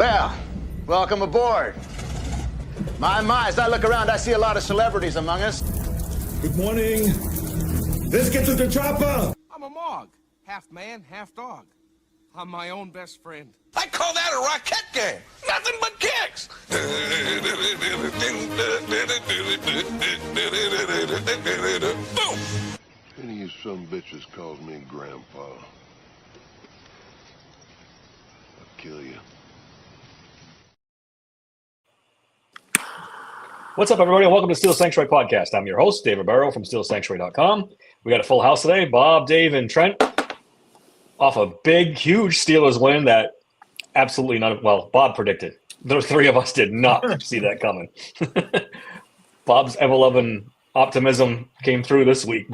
Well, welcome aboard. My, as I look around, I see a lot of celebrities among us. Good morning. Let's get to the chopper. I'm a Mog. Half man, half dog. I'm my own best friend. I call that a rocket game. Nothing but kicks. Boom. Any of you some bitches calls me Grandpa. I'll kill you. What's up, everybody? Welcome to Steel Sanctuary Podcast. I'm your host, David Barrow from SteelSanctuary.com. We got a full house today. Bob, Dave, and Trent. Off a big, huge Steelers win that absolutely none of, well, Bob predicted. Those three of us did not see that coming. Bob's ever-loving optimism came through this week.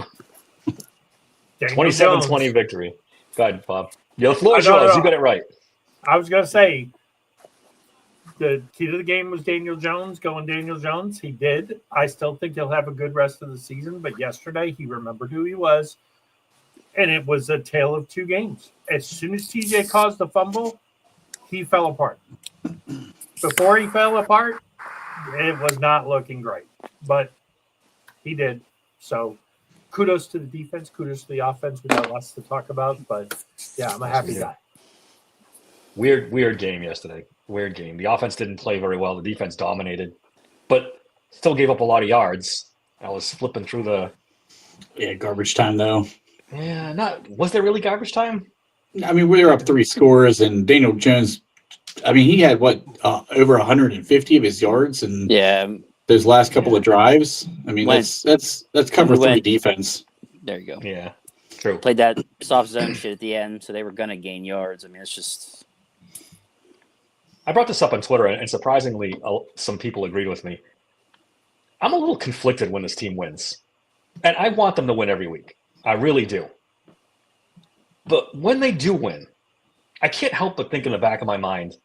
27-20 victory. Go ahead, Bob. The floor is yours. You got it right. I was going to say, the key to the game was Daniel Jones, going Daniel Jones. He did. I still think he'll have a good rest of the season, but yesterday he remembered who he was, and it was a tale of two games. As soon as TJ caused the fumble, he fell apart. Before he fell apart, it was not looking great, but he did. So kudos to the defense, kudos to the offense. We got lots to talk about, but yeah, I'm a happy guy. Weird game yesterday. Weird game. The offense didn't play very well. The defense dominated, but still gave up a lot of yards. I was flipping through the garbage time though. Yeah, was there really garbage time? I mean, we were up 3 scores, and Daniel Jones. I mean, he had over 150 of his yards, and those last couple of drives. I mean, that's cover 3 defense. There you go. Yeah, true. Played that soft zone shit at the end, so they were gonna gain yards. I mean, it's just. I brought this up on Twitter, and surprisingly, some people agreed with me. I'm a little conflicted when this team wins, and I want them to win every week. I really do. But when they do win, I can't help but think in the back of my mind,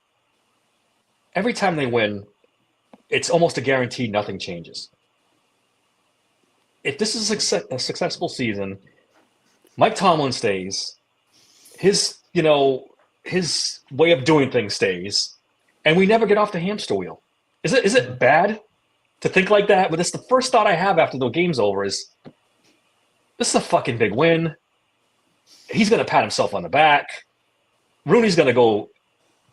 every time they win, it's almost a guarantee nothing changes. If this is a successful season, Mike Tomlin stays, his way of doing things stays, and we never get off the hamster wheel. Is it bad to think like that? But it's the first thought I have after the game's over is, this is a fucking big win. He's going to pat himself on the back. Rooney's going to go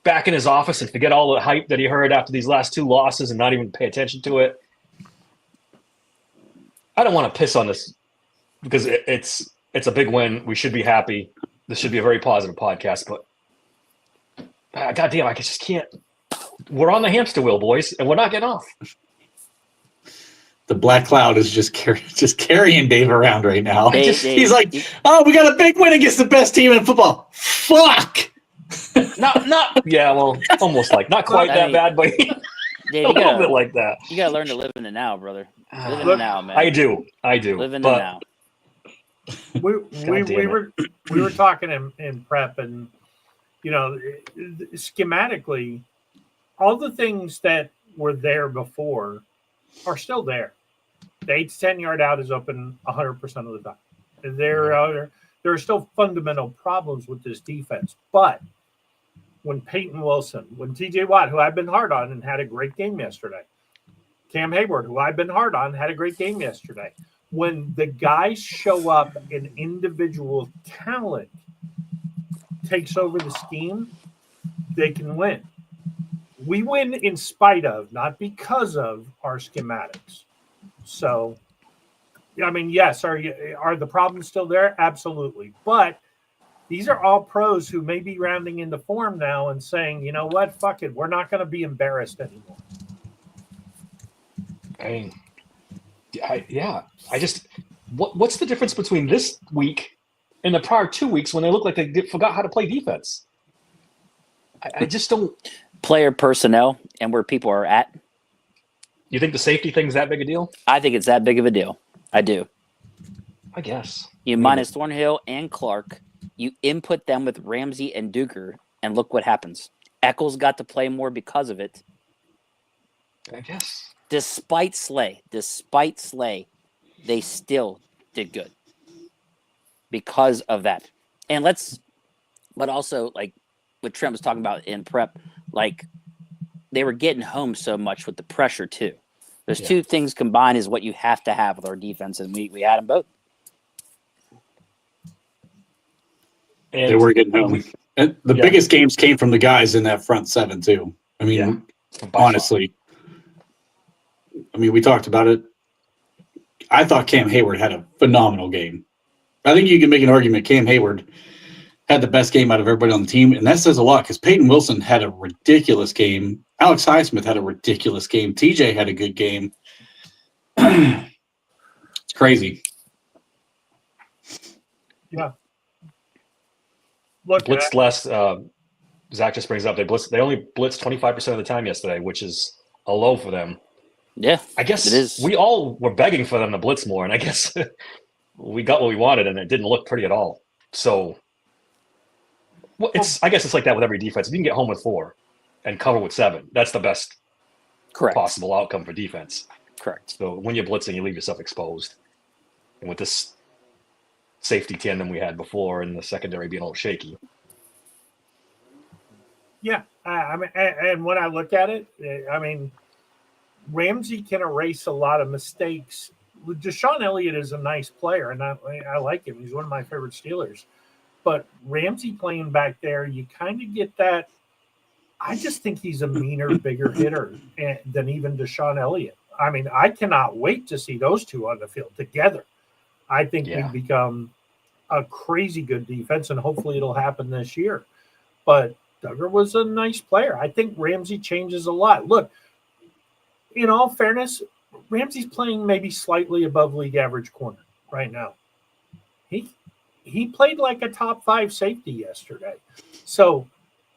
back in his office and forget all the hype that he heard after these last 2 losses and not even pay attention to it. I don't want to piss on this because it's a big win. We should be happy. This should be a very positive podcast, but goddamn, I just can't. We're on the hamster wheel, boys, and we're not getting off. The black cloud is just carrying Dave around right now. He's like, oh, we got a big win against the best team in football. Fuck. Almost like not quite that bad, but Dave, a little bit like that. You gotta learn to live in the now, brother. Live in the now, man. I do. Live in the now. We were talking in prep, and schematically, all the things that were there before are still there. The 8 to 10 yard out is open 100% of the time. There are still fundamental problems with this defense, but when Peyton Wilson, when TJ Watt, who I've been hard on and had a great game yesterday, Cam Hayward, who I've been hard on, had a great game yesterday. When the guys show up and individual talent takes over the scheme, they can win. We win in spite of, not because of, our schematics. So, I mean, yes, are the problems still there? Absolutely. But these are all pros who may be rounding into form now and saying, you know what, fuck it, we're not going to be embarrassed anymore. What's the difference between this week and the prior 2 weeks when they look like they forgot how to play defense? I just don't. Player personnel and where people are at. You think the safety thing's that big a deal? I think it's that big of a deal. I do. I guess. You minus Thornhill and Clark. You input them with Ramsey and Duker, and look what happens. Eccles got to play more because of it. I guess. Despite Slay, they still did good because of that. And but also, like what Trent was talking about in prep, like they were getting home so much with the pressure too. There's two things combined is what you have to have with our defense, and we had them both. And they were getting home. And the biggest games came from the guys in that front seven too. I mean, honestly, I mean, we talked about it. I thought Cam Hayward had a phenomenal game. I think you can make an argument Cam Hayward had the best game out of everybody on the team, and that says a lot because Peyton Wilson had a ridiculous game. Alex Highsmith had a ridiculous game. TJ had a good game. It's crazy. Yeah. Look, blitzed less. Zach just brings up they only blitzed 25% of the time yesterday, which is a low for them. Yeah, I guess it is. We all were begging for them to blitz more, and I guess we got what we wanted, and it didn't look pretty at all. So, I guess it's like that with every defense. If you can get home with 4 and cover with 7, that's the best possible outcome for defense. Correct. So when you're blitzing, you leave yourself exposed. And with this safety tandem we had before and the secondary being a little shaky. Yeah, I mean, and when I look at it, I mean, Ramsey can erase a lot of mistakes. Deshaun Elliott is a nice player, and I like him. He's one of my favorite Steelers. But Ramsey playing back there, you kind of get that. I just think he's a meaner, bigger hitter than even Deshaun Elliott. I mean, I cannot wait to see those two on the field together. I think we've become a crazy good defense, and hopefully it'll happen this year. But Duggar was a nice player. I think Ramsey changes a lot. Look, in all fairness, Ramsey's playing maybe slightly above league average corner right now. He played like a top 5 safety yesterday. So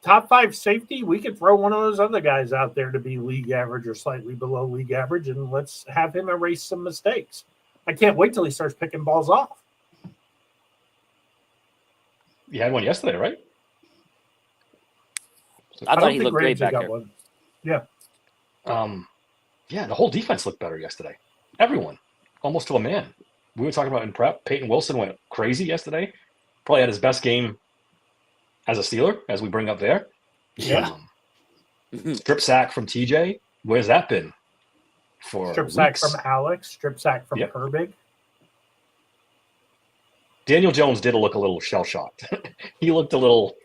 top 5 safety, we could throw one of those other guys out there to be league average or slightly below league average, and let's have him erase some mistakes. I can't wait till he starts picking balls off. You had one yesterday, right? I thought he looked great back there. One. Yeah. Yeah, the whole defense looked better yesterday. Everyone, almost to a man. We were talking about in prep. Peyton Wilson went crazy yesterday. Probably had his best game as a Steeler, as we bring up there. Yeah. Strip sack from TJ. Where's that been? For strip sack from Alex. Strip sack from Herbig. Daniel Jones did look a little shell-shocked. He looked a little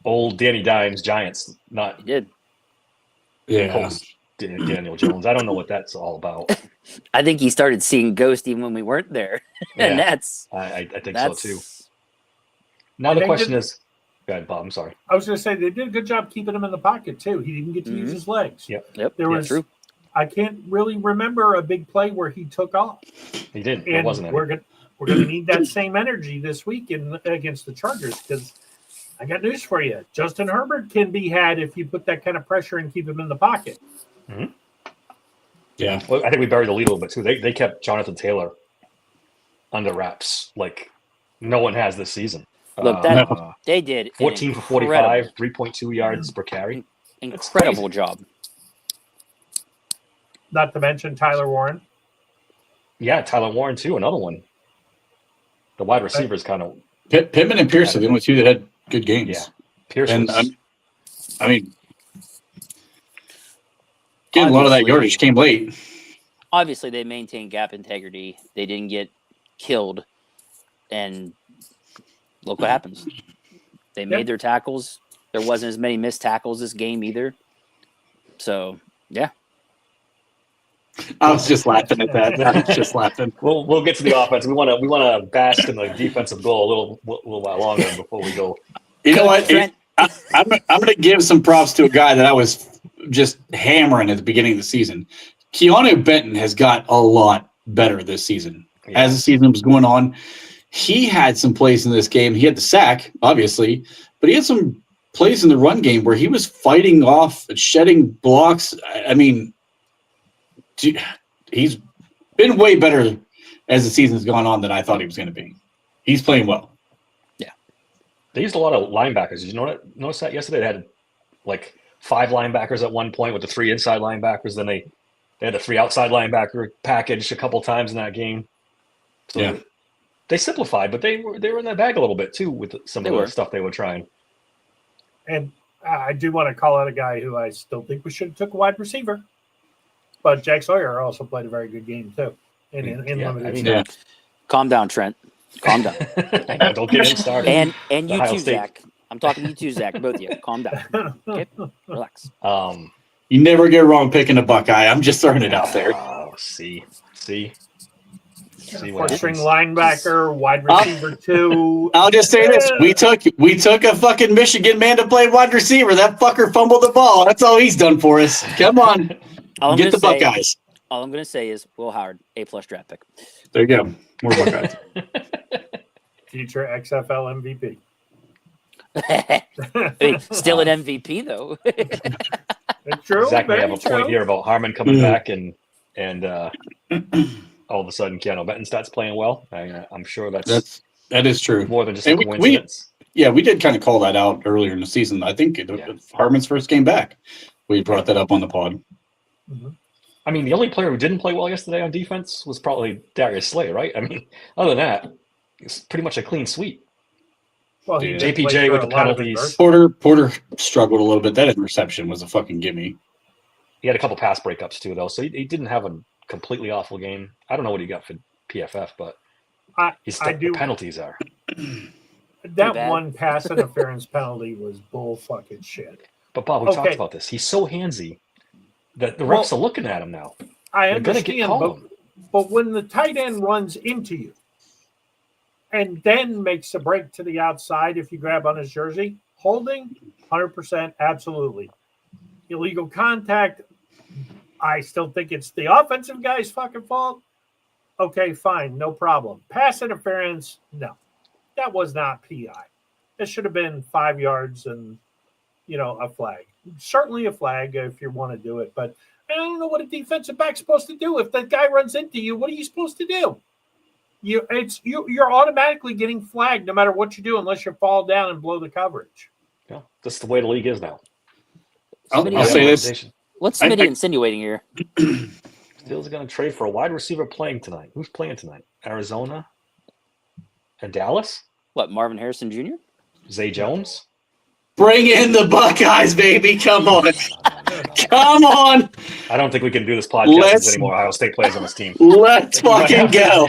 old Danny Dimes Giants. Not he did. Yeah. Daniel Jones. I don't know what that's all about. I think he started seeing ghosts even when we weren't there. And that's I think so too. Now the question is, go ahead, Bob. I'm sorry. I was going to say they did a good job keeping him in the pocket too. He didn't get to use his legs. Yep. There was. True. I can't really remember a big play where he took off. He didn't. And it wasn't. We're going to need that same energy this week against the Chargers because I got news for you. Justin Herbert can be had if you put that kind of pressure and keep him in the pocket. Mm-hmm. Yeah. Well, I think we buried the lead a little bit too. They kept Jonathan Taylor under wraps like no one has this season. Look, they did 14 for 45, 3.2 yards per carry. Incredible job. Not to mention Tyler Warren. Yeah, Tyler Warren too. Another one. The wide receivers kind of. Pittman and Pierce are the only two that had good games. Yeah, Pierce. And I mean, getting a lot of that yardage came late. Obviously, they maintained gap integrity. They didn't get killed, and look what happens. They made their tackles. There wasn't as many missed tackles this game either. So, yeah. I was just laughing at that. I was just laughing. We'll get to the offense. We want to bask in the defensive goal a little while longer before we go. You know what? I'm going to give some props to a guy that I was just hammering at the beginning of the season. Keanu Benton has got a lot better this season. Yeah. As the season was going on, he had some plays in this game. He had the sack, obviously, but he had some plays in the run game where he was fighting off, shedding blocks. I mean, he's been way better as the season's gone on than I thought he was going to be. He's playing well. Yeah. They used a lot of linebackers. Did you notice that yesterday? They had like 5 linebackers at one point with the 3 inside linebackers. Then they had a 3 outside linebacker package a couple times in that game. So they simplified, but they were in that bag a little bit too with some of the stuff they were trying. And I do want to call out a guy who I still think we should have took a wide receiver. But Jack Sawyer also played a very good game, too. In limited snaps. Calm down, Trent. Calm down. Don't get him started. And you Ohio too, State. Zach. I'm talking to you too, Zach. Both of you. Calm down. Okay? Relax. You never get wrong picking a Buckeye. I'm just throwing it out there. Oh, see Fourth what string happens. linebacker, wide receiver 2. I'll just say this: we took a fucking Michigan man to play wide receiver. That fucker fumbled the ball. That's all he's done for us. Come on, get the Buckeyes. All I'm going to say is Will Howard, A+ draft pick. There you go. More Buckeyes. Future XFL MVP. I mean, still an MVP though. It's true. Zach may very have a point true. here about Harmon coming back and all of a sudden Keanu Benton starts playing well. I'm sure that is true. More than just And a coincidence. we did kind of call that out earlier in the season. I think Harmon's first game back. We brought that up on the pod. Mm-hmm. I mean, the only player who didn't play well yesterday on defense was probably Darius Slay, right? I mean, other than that, it's pretty much a clean sweep. Well, he did play JPJ for with a the lot of penalties. Porter struggled a little bit. That interception was a fucking gimme. He had a couple pass breakups too, though, so he didn't have a completely awful game. I don't know what he got for PFF, but the penalties are. That one pass interference penalty was bull fucking shit. But Bob, we talked about this. He's so handsy that the refs are looking at him now. I They're gonna understand, call him. but when the tight end runs into you and then makes a break to the outside, if you grab on his jersey, holding, 100%, absolutely. Illegal contact, I still think it's the offensive guy's fucking fault. Okay, fine, no problem. Pass interference, no. That was not PI. It should have been 5 yards and, a flag. Certainly a flag if you want to do it, but I don't know what a defensive back's supposed to do. If that guy runs into you, what are you supposed to do? You're automatically getting flagged no matter what you do unless you fall down and blow the coverage. Yeah, that's the way the league is now. I'll say this. What's Smitty insinuating here? Steelers are going to trade for a wide receiver playing tonight. Who's playing tonight? Arizona and Dallas? What, Marvin Harrison Jr.? Zay Jones? Bring in the Buckeyes, baby. Come on. Come on. I don't think we can do this podcast with any more Ohio State players on this team. Let's fucking go.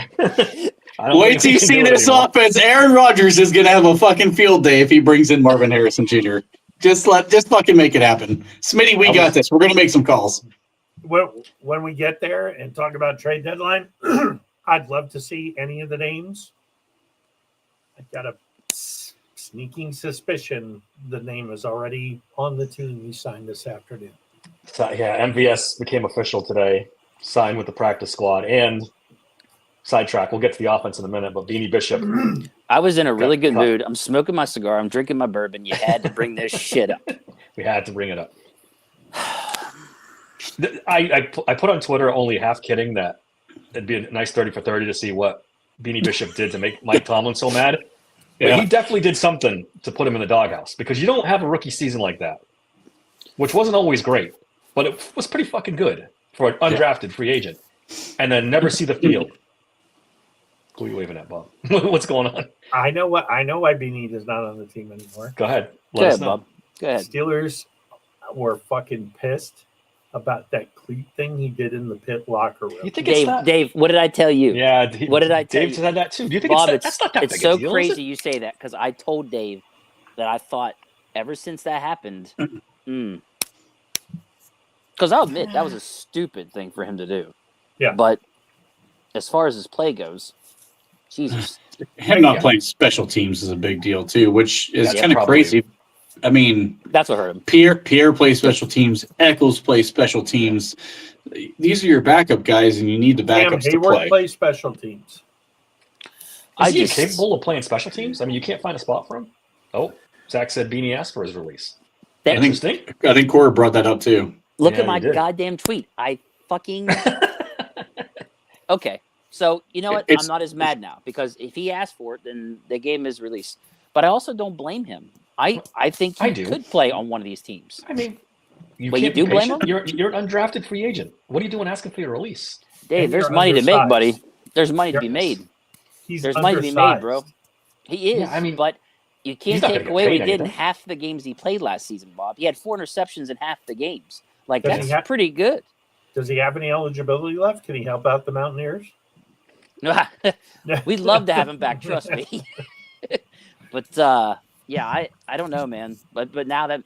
Wait till you see this offense. Aaron Rodgers is going to have a fucking field day if he brings in Marvin Harrison Jr. Just fucking make it happen. Smitty, we got this. We're going to make some calls. When we get there and talk about trade deadline, I'd love to see any of the names. I've got a sneaking suspicion the name is already on the team he signed this afternoon. So, yeah, MVS became official today, signed with the practice squad, and sidetrack. We'll get to the offense in a minute, but Beanie Bishop. I was in a really good mood. I'm smoking my cigar. I'm drinking my bourbon. You had to bring this shit up. We had to bring it up. I put on Twitter, only half kidding, that it'd be a nice 30 for 30 to see what Beanie Bishop did to make Mike Tomlin so mad. But he definitely did something to put him in the doghouse, because you don't have a rookie season like that, which wasn't always great, but it was pretty fucking good for an undrafted free agent, and then never see the field. Who are you waving at, Bob? What's going on? I know why Beanie is not on the team anymore. Go ahead. Let us know. Bob. Go ahead. Steelers were fucking pissed about that cleat thing he did in the pit locker room. You think Dave, what did I tell you? Yeah, what did I tell Dave you? said that too. Do you think Bob, that's not that it's big so a deal, crazy you say that, because I told Dave that I thought ever since that happened, because I'll admit that was a stupid thing for him to do. Yeah. But as far as his play goes, Jesus. Him not playing special teams is a big deal too, which is kind of crazy. I mean, that's what hurt him. Pierre plays special teams. Eccles plays special teams. These are your backup guys, and you need the backups to play. Plays special teams. Is he capable of playing special teams? I mean, you can't find a spot for him. Oh, Zach said Beanie asked for his release. I think Cora brought that up too. Look at my goddamn tweet. I fucking okay. So you know what? I'm not as mad now, because if he asked for it, then they gave him his release. But I also don't blame him. I think he could play on one of these teams. I mean, you do blame him? You're an undrafted free agent. What are you doing asking for your release? Dave, there's money to make, buddy. There's money to be made. There's money to be made, bro. He is. Yeah, I mean, but You can't He's not take gonna get away what he paid did in anything. half the games he played last season, Bob. He had 4 interceptions in half the games. Like, Does he that's have- pretty good. Does he have any eligibility left? Can he help out the Mountaineers? We'd love to have him back, trust me. But yeah, I don't know, man. But now that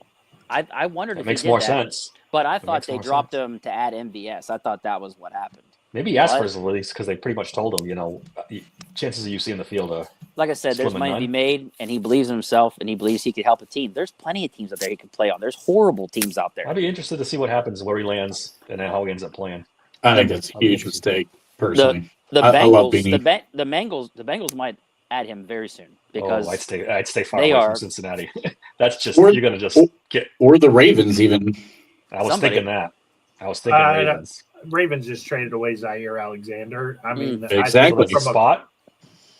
I wondered It if makes he did more that, sense. but I It thought makes they more dropped sense. him to add MVS. I thought that was what happened. Maybe he asked for But- his release because they pretty much told him, chances of you seeing the field are Like I said, there's Slim and money to be none. made, and he believes in himself, and he believes he could help a team. There's plenty of teams out there he could play on. There's horrible teams out there. I'd be interested to see what happens where he lands and then how he ends up playing. I think that's a huge mistake, personally. The I love Bengals, Beanie. the Bengals might add him very soon because I'd stay far they away are- from Cincinnati. That's just Or- you're gonna just get. Or the Ravens, even. I was somebody- thinking that. I was thinking Ravens. Ravens just traded away Zaire Alexander. I mean, Exactly. I think Spot.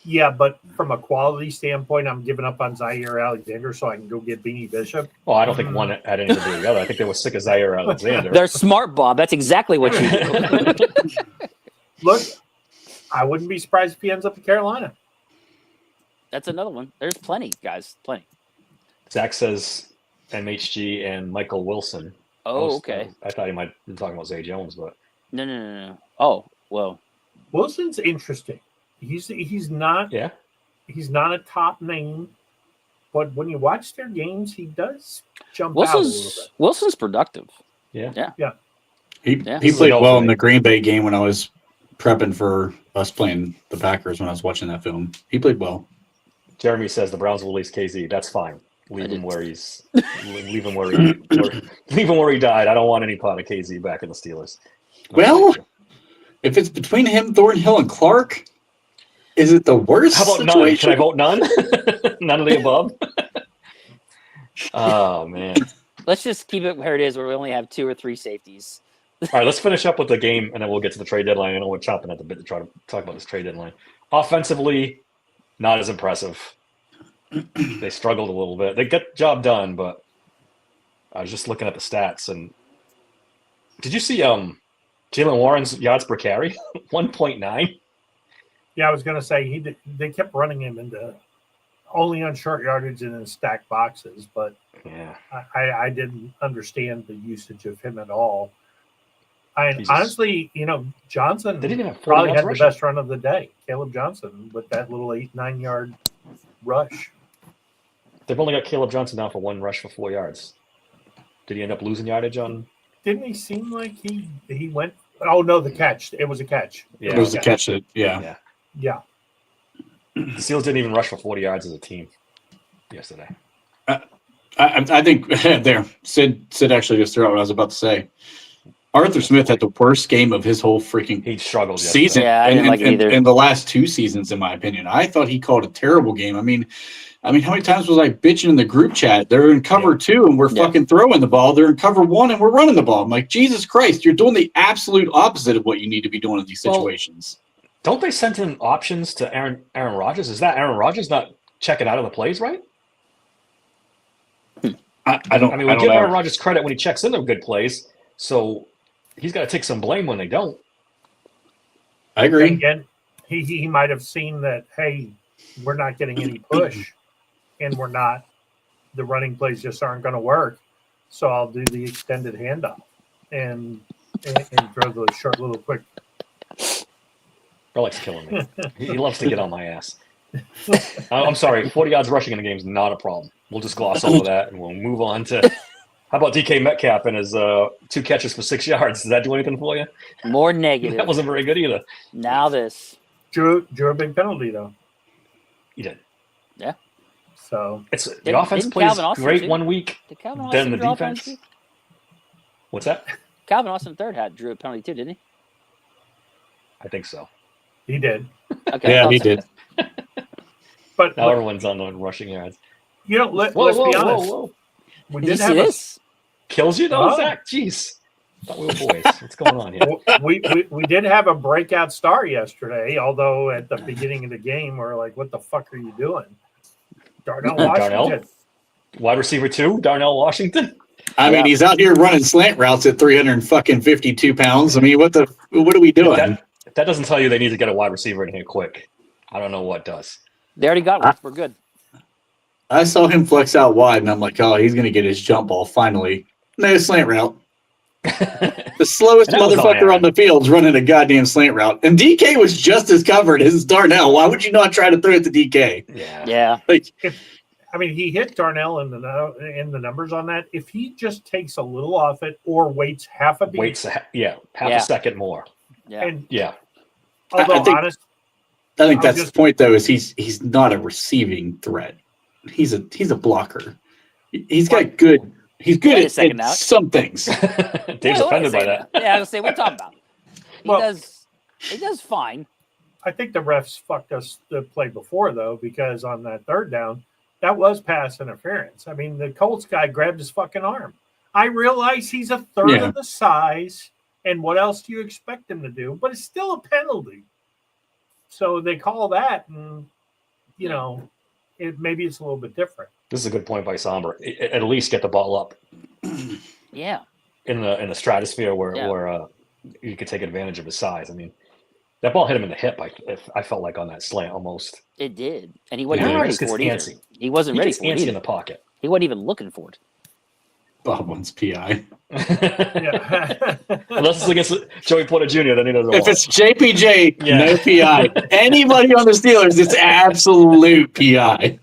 yeah, but from a quality standpoint, I'm giving up on Zaire Alexander so I can go get Beanie Bishop. Well, I don't think one had anything to do with the other. I think they were sick of Zaire Alexander. they're smart, Bob. That's exactly what you do. Look, I wouldn't be surprised if he ends up in Carolina. That's another one. There's plenty, guys. Plenty. Zach says MHG and Michael Wilson. Oh, okay. I thought he might have been talking about Zay Jones, but No. Oh, well. Wilson's interesting. He's not yeah. he's not a top name, but when you watch their games, he does jump out a little bit. Wilson's productive. Yeah. He This is played like well all in for the me. Green Bay game when I was prepping for us playing the Packers when I was watching that film. He played well. Jeremy says the Browns will release KZ. That's fine. Leave him where he died. I don't want any part of KZ back in the Steelers. No, Well, thank you. if it's between him, Thornhill, and Clark, is it the worst How about none? situation? Can I vote none? None of the above. Oh man! Let's just keep it where it is, where we only have 2 or 3 safeties. All right, let's finish up with the game, and then we'll get to the trade deadline. I know we're chopping at the bit to try to talk about this trade deadline. Offensively, not as impressive. They struggled a little bit. They got the job done, but I was just looking at the stats. And did you see Jalen Warren's yards per carry? 1.9. Yeah, I was going to say they kept running him into only on short yardage and in stacked boxes, but Yeah. I didn't understand the usage of him at all. Jesus. Honestly, Johnson They didn't even have 40 probably yards had the rushing. best run of the day. Caleb Johnson with that little 8-9 yard rush. They've only got Caleb Johnson down for 1 rush for 4 yards. Did he end up losing yardage on? Didn't he seem like he went? Oh no, the catch. It was a catch. Yeah. It was a catch that, yeah. Yeah. Yeah. The Steelers didn't even rush for 40 yards as a team yesterday. I think there, Sid actually just threw out what I was about to say. Arthur Smith had the worst game of his whole freaking He struggled yesterday. season. Yeah, I didn't like it either. In the last 2 seasons, in my opinion. I thought he called a terrible game. I mean, how many times was I bitching in the group chat? They're in cover 2 and we're fucking throwing the ball. They're in cover 1 and we're running the ball. I'm like, Jesus Christ, you're doing the absolute opposite of what you need to be doing in these situations. Don't they send in options to Aaron Rodgers? Is that Aaron Rodgers not checking out of the plays right? I don't. I mean, I we don't give know. Aaron Rodgers credit when he checks in the good plays, so he's got to take some blame when they don't. I agree. Again, he might have seen that. Hey, we're not getting any push, and the running plays just aren't going to work. So I'll do the extended handoff and throw the short little quick. Bro likes killing me. He loves to get on my ass. I'm sorry, 40 yards rushing in the game is not a problem. We'll just gloss over that and we'll move on to. How about DK Metcalf and his 2 catches for 6 yards? Does that do anything for you? More negative. That wasn't very good either. Now this. Drew a big penalty though. He did. Yeah. So The offense didn't plays Calvin Austin great too? 1 week, Did Calvin then Austin the draw a defense. penalty? What's that? Calvin Austin III drew a penalty too, didn't he? I think so. he did. Okay. Yeah, I he thought so. did. But Now everyone's on the rushing yards. let's Whoa, be honest. whoa. We Did you did see have this? Kills you though, Oh. Zach? Jeez. Thought we were boys. What's going on here? we did have a breakout star yesterday, although at the beginning of the game we're like, what the fuck are you doing? Darnell Washington. Darnell? Wide receiver 2, Darnell Washington. I mean, he's out here running slant routes at 352 pounds. I mean, what are we doing? If that doesn't tell you they need to get a wide receiver in here quick, I don't know what does. They already got one. We're good. I saw him flex out wide, and I'm like, oh, he's going to get his jump ball finally. No slant route. The slowest motherfucker on the field's running a goddamn slant route. And DK was just as covered as Darnell. Why would you not try to throw it to DK? Yeah. Like, he hit Darnell in the numbers on that. If he just takes a little off it or waits half a beat. Half a second more. Yeah. And yeah. Although I think that's the point, though, is he's not a receiving threat. He's a blocker. He's got good. He's good at some things. Dave's offended by that. Yeah, I was saying, what are you talking about? He does fine. I think the refs fucked us the play before, though, because on that third down, that was pass interference. I mean, the Colts guy grabbed his fucking arm. I realize he's a third of the size, and what else do you expect him to do? But it's still a penalty. So they call that, and, maybe it's a little bit different. This is a good point by Somber. At least get the ball up. Yeah. In the stratosphere where you could take advantage of his size. I mean, that ball hit him in the hip. I felt like on that slant almost. It did, and he wasn't ready for it either. He wasn't ready for it either. In the pocket. He wasn't even looking for it. Bob wants PI. Unless it's against Joey Porter Jr., then he doesn't. If it's JPJ, no PI. Anybody on the Steelers, it's absolute PI.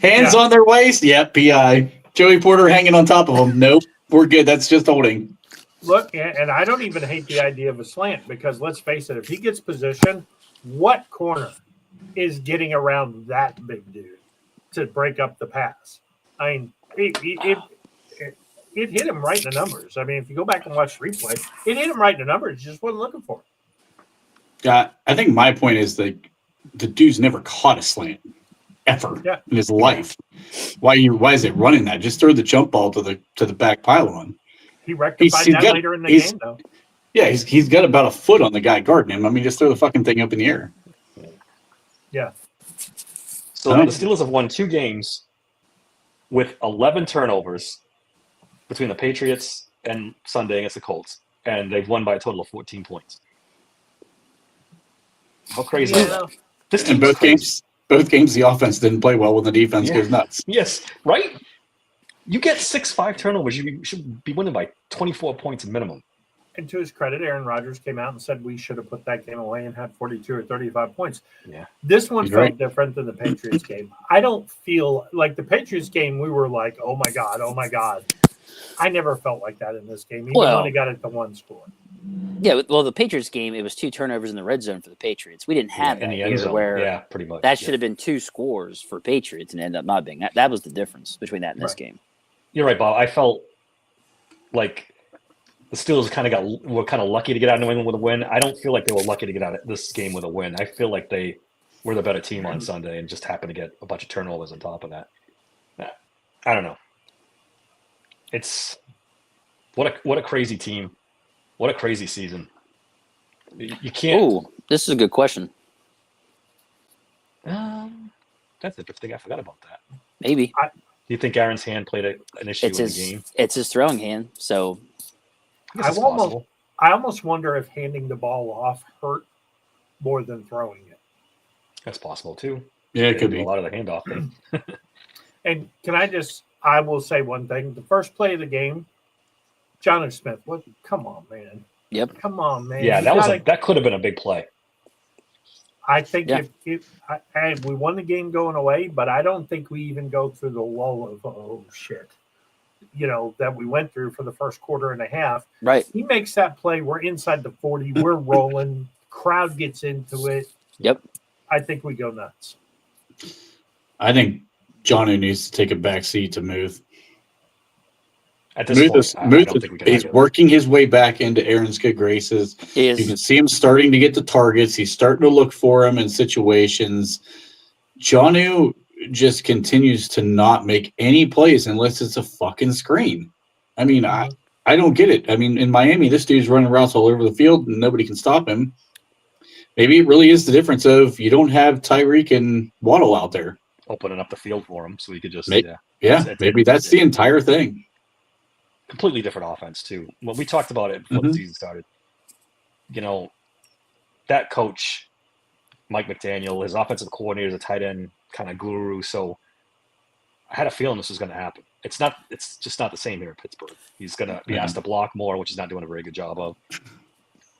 Hands on their waist, PI. Joey Porter hanging on top of them, nope, we're good. That's just holding. Look, and I don't even hate the idea of a slant because let's face it, if he gets position, what corner is getting around that big dude to break up the pass? I mean, it hit him right in the numbers. I mean, if you go back and watch the replay, it hit him right in the numbers. He just wasn't looking for it. Yeah, I think my point is that the dude's never caught a slant ever in his life. Why is it running that? Just throw the jump ball to the back pylon. He rectified that later in the game, though. Yeah, he's got about a foot on the guy guarding him. I mean, just throw the fucking thing up in the air. Yeah. So the Steelers have won 2 games with 11 turnovers between the Patriots and Sunday against the Colts, and they've won by a total of 14 points. How crazy is that? This in both games, the offense didn't play well when the defense goes nuts. Yes, right? You get 6-5 turnovers, you should be winning by 24 points minimum. And to his credit, Aaron Rodgers came out and said we should have put that game away and had 42 or 35 points. Yeah. This one felt different than the Patriots game. I don't feel like the Patriots game, we were like, oh my God. I never felt like that in this game, even when they got it to 1 score. Yeah, well, the Patriots game, it was 2 turnovers in the red zone for the Patriots. We didn't have that here where pretty much. That should have been 2 scores for Patriots and ended up not being. That was the difference between that and this game. You're right, Bob. I felt like the Steelers were kind of lucky to get out of New England with a win. I don't feel like they were lucky to get out of this game with a win. I feel like they were the better team on Sunday and just happened to get a bunch of turnovers on top of that. I don't know. It's what a crazy team. What a crazy season. You can't. Oh, this is a good question. That's interesting. I forgot about that. Maybe. Do you think Aaron's hand played an issue in the game? It's his throwing hand, so I almost wonder if handing the ball off hurt more than throwing it. That's possible too. Yeah, it could be a lot of the handoff thing. And I will say one thing. The first play of the game, Jonnu Smith. Come on, man. Yep. Come on, man. Yeah, that could have been a big play. I think if we won the game going away, but I don't think we even go through the lull of oh shit, that we went through for the first quarter and a half. Right. He makes that play. We're inside the 40. We're rolling. Crowd gets into it. Yep. I think we go nuts. I think Jonnu needs to take a back seat to Muth. At this point, he's working his way back into Aaron's good graces. You can see him starting to get the targets. He's starting to look for him in situations. Jonnu just continues to not make any plays unless it's a fucking screen. I mean, I don't get it. I mean, in Miami, this dude's running routes all over the field and nobody can stop him. Maybe it really is the difference of you don't have Tyreek and Waddle out there. Opening up the field for him so he could just maybe that's the entire thing. Completely different offense too. When we talked about it before the season started, that coach, Mike McDaniel, his offensive coordinator is a tight end kind of guru. So I had a feeling this was going to happen. It's just not the same here in Pittsburgh. He's going to be asked to block more, which he's not doing a very good job of.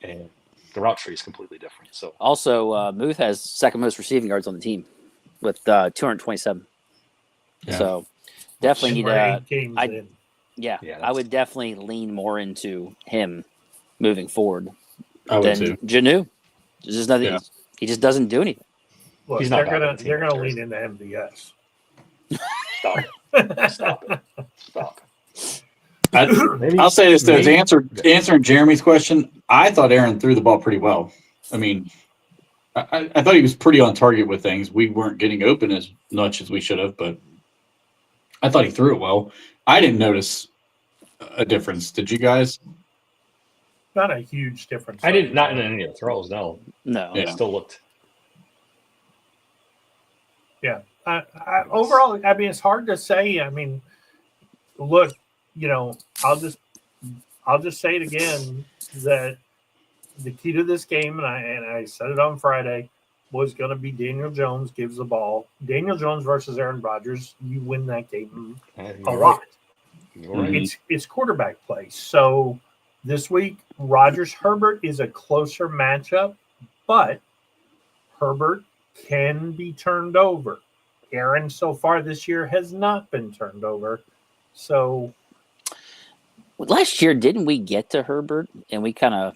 And the route tree is completely different. So also, Muth has second most receiving yards on the team with 227. Yeah. So definitely need to. Yeah, I would definitely lean more into him moving forward than Janu. There's just nothing. Yeah. He just doesn't do anything. Look, he's not they're gonna lean into MVS. Stop it! Stop it! Stop it! I'll say this though: answering Jeremy's question, I thought Aaron threw the ball pretty well. I mean, I thought he was pretty on target with things. We weren't getting open as much as we should have, but I thought he threw it well. I didn't notice a difference. Did you guys? Not a huge difference. I didn't. Not in any of the throws. No. It still looked. Yeah. Overall, I mean, it's hard to say. I mean, look, I'll just say it again that the key to this game, and I said it on Friday, was going to be Daniel Jones gives the ball. Daniel Jones versus Aaron Rodgers, you win that game a lot. Right. It's quarterback play. So this week, Rodgers-Herbert is a closer matchup, but Herbert can be turned over. Aaron so far this year has not been turned over. So last year, didn't we get to Herbert and we kind of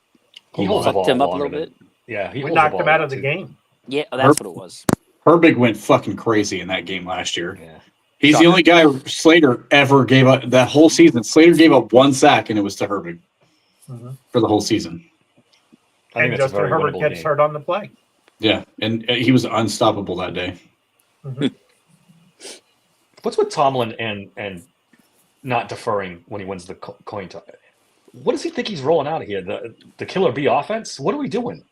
fucked him up a little bit? Yeah, we knocked him out of the game. Yeah, that's what it was. Herbig went fucking crazy in that game last year. Yeah. He's the only guy Slater ever gave up that whole season. Slater gave up one sack, and it was to Herbig for the whole season. And Justin Herbert gets hurt on the play. Yeah, and he was unstoppable that day. Mm-hmm. What's with Tomlin and not deferring when he wins the coin toss? What does he think he's rolling out of here? The killer bee offense? What are we doing?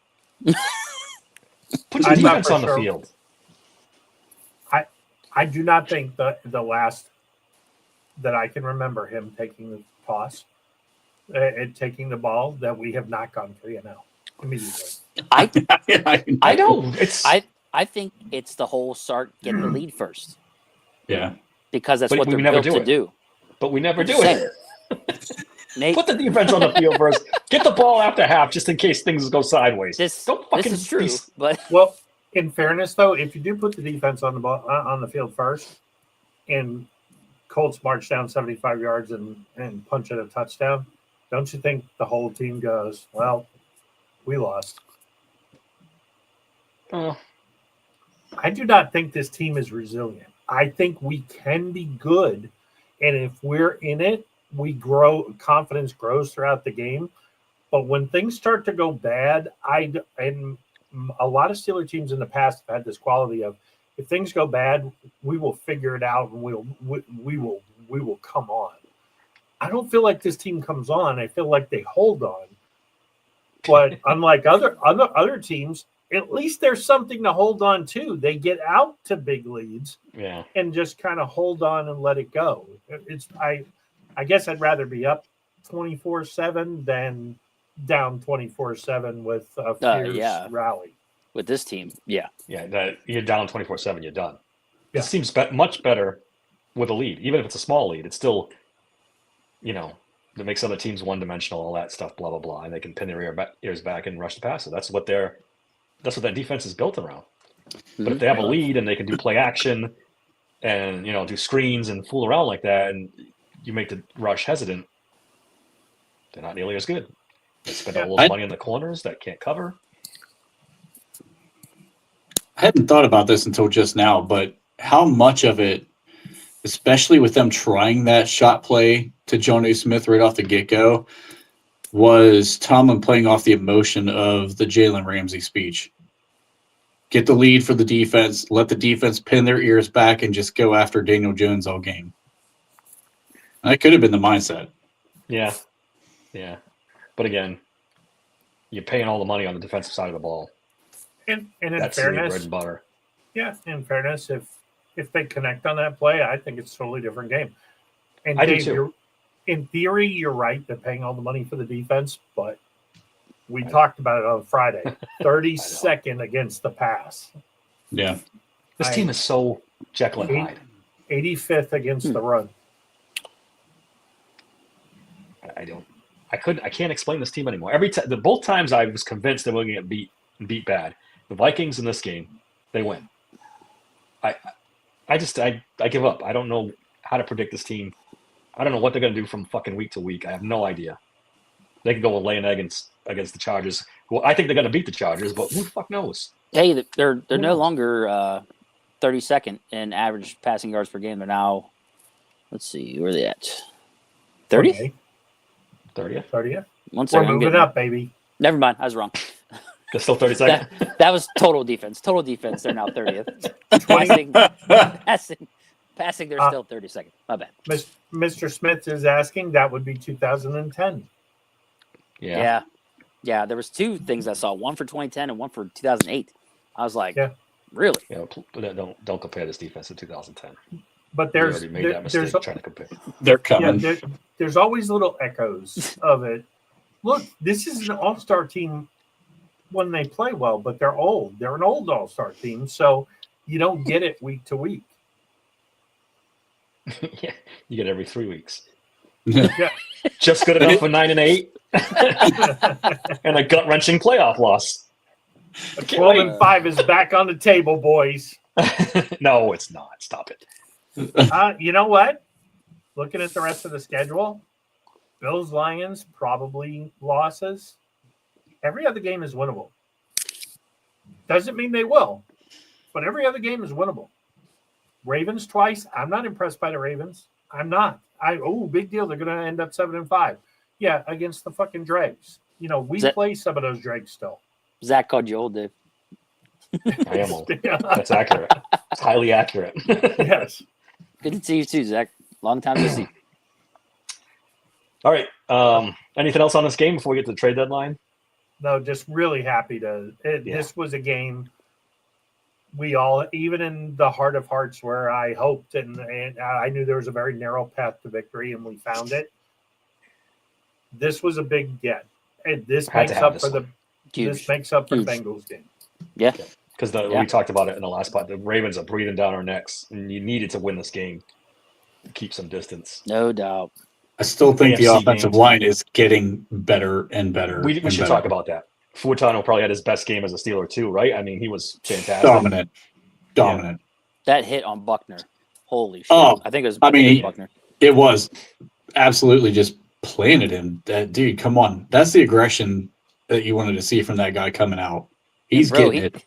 Put your defense on the field. I do not think the last that I can remember him taking the toss and taking the ball that we have not gone 3-0 immediately. I know. I think it's the whole start getting the lead first. Yeah. Because that's what they're built to do. But we never do it. Nate, put the defense on the field first. Get the ball after half just in case things go sideways. This is true. But well, in fairness, though, if you do put the defense on the ball on the field first, and Colts march down 75 yards and punch at a touchdown, don't you think the whole team goes, well, we lost? I do not think this team is resilient. I think we can be good, and if we're in it, we grow. Confidence grows throughout the game. But when things start to go bad, and a lot of Steeler teams in the past have had this quality of, if things go bad, we will figure it out and we will come on. I don't feel like this team comes on. I feel like they hold on. But unlike other teams, at least there's something to hold on to. They get out to big leads, and just kind of hold on and let it go. I guess I'd rather be up 24-7 than down 24-7 with a fierce rally. With this team, yeah, that you're down 24-7, you're done. Yeah. It seems much better with a lead, even if it's a small lead. It's still, that makes other teams one-dimensional, all that stuff, blah blah blah, and they can pin their ears back and rush the passer. That's what that defense is built around. But if they have a lead and they can do play action and do screens and fool around like that, and you make the rush hesitant, they're not nearly as good. They spend all those money on the corners that can't cover. I hadn't thought about this until just now, but how much of it, especially with them trying that shot play to Jonnu Smith right off the get-go, was Tomlin playing off the emotion of the Jalen Ramsey speech? Get the lead for the defense, let the defense pin their ears back, and just go after Daniel Jones all game. That could have been the mindset. Yeah. But again, you're paying all the money on the defensive side of the ball. And in that's fairness, bread and butter. Yeah, in fairness, if they connect on that play, I think it's a totally different game. And I Dave, do too. In theory, you're right. They're paying all the money for the defense, but we talked about it on Friday. 32nd against the pass. Yeah. This team is so Jekyll and Hyde. 85th against the run. I can't explain this team anymore. Both times I was convinced they were going to get beat bad. The Vikings in this game, they win. I give up. I don't know how to predict this team. I don't know what they're going to do from fucking week to week. I have no idea. They can go and lay an egg against the Chargers. Well, I think they're going to beat the Chargers, but who the fuck knows? Hey, they're no longer 32nd in average passing yards per game. They're now, let's see, where are they at? 30th? 30th. One We're second. moving up, baby. Never mind. I was wrong. They're still 32nd? That was total defense. Total defense. They're now 30th. Passing, they're still 32nd. My bad. Mr. Smith is asking, that would be 2010. Yeah. There was two things I saw. One for 2010 and one for 2008. I was like, really? Yeah, don't compare this defense to 2010. But We already made that mistake trying to compare. They're coming. Yeah, there's always little echoes of it. Look, this is an all-star team when they play well, but they're old. They're an old all-star team, so you don't get it week to week. Yeah, you get every 3 weeks. Yeah. Just good enough for 9-8, and a gut-wrenching playoff loss. 12-5 is back on the table, boys. No, it's not. Stop it. You know what? Looking at the rest of the schedule, Bills, Lions, probably losses. Every other game is winnable. Doesn't mean they will, but every other game is winnable. Ravens twice. I'm not impressed by the Ravens. I'm not. Big deal. They're going to end up 7-5. Yeah, against the fucking dregs. We play some of those dregs still. Zach called you old, Dave. I am old. That's accurate. It's highly accurate. Yes. Good to see you too, Zach. Long time to see. All right. Anything else on this game before we get to the trade deadline? No, just really happy this was a game we all, even in the heart of hearts where I hoped and I knew there was a very narrow path to victory and we found it. This was a big get. And this makes up for the Bengals game. Yeah. Because we talked about it in the last part. The Ravens are breathing down our necks, and you needed to win this game to keep some distance. No doubt. I still think the AFC offensive line is getting better and better. We should talk about that. Fuatano probably had his best game as a Steeler too, right? I mean, he was fantastic. Dominant. Yeah. That hit on Buckner. Holy shit. Oh, I think it was Buckner. It was absolutely just planted him. That dude, come on. That's the aggression that you wanted to see from that guy coming out. He's getting it.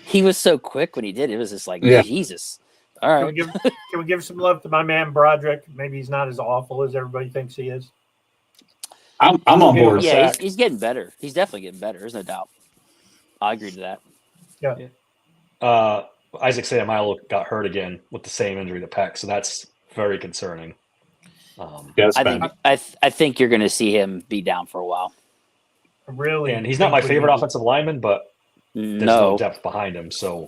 He was so quick when he did it. It was just like, Jesus. All right. Can we give some love to my man Broderick? Maybe he's not as awful as everybody thinks he is. I'm on board. Yeah, he's getting better. He's definitely getting better. There's no doubt. I agree to that. Yeah. Isaac Seumalo got hurt again with the same injury to Peck, so that's very concerning. I think you're going to see him be down for a while. Really, and he's not my favorite offensive lineman, but there's no depth behind him, so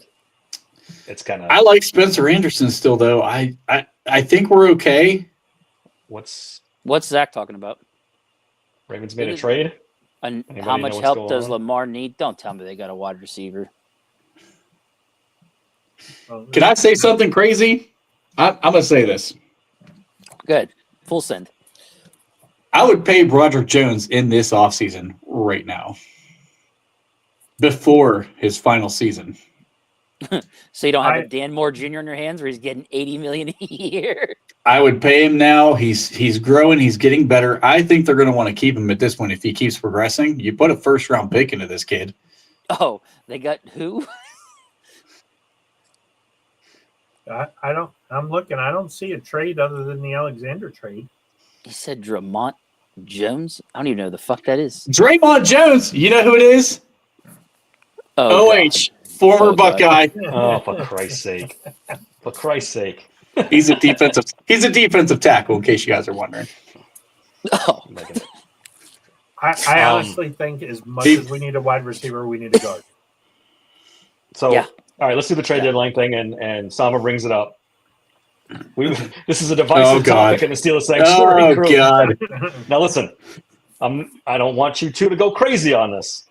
it's kind of. I like Spencer Anderson still, though. I think we're okay. What's Zach talking about? Ravens made a trade. And how much help does Lamar need? Don't tell me they got a wide receiver. Can I say something crazy? I'm gonna say this. Good. Full send. I would pay Broderick Jones in this offseason right now. Before his final season. So you don't have a Dan Moore Jr. in your hands where he's getting $80 million a year? I would pay him now. He's growing. He's getting better. I think they're going to want to keep him at this point if he keeps progressing. You put a first-round pick into this kid. Oh, they got who? I'm looking. I don't see a trade other than the Alexander trade. He said Dramont Jones? I don't even know who the fuck that is. Draymond Jones. You know who it is? OH. Former Buckeye. Oh, for Christ's sake. For Christ's sake. He's a defensive tackle, in case you guys are wondering. Oh. I honestly think as much as we need a wide receiver, we need a guard. So, all right, let's do the trade deadline thing, and Sama brings it up. This is a divisive topic in the Steelers Sanctuary crew. God. Now, listen, I don't want you two to go crazy on this.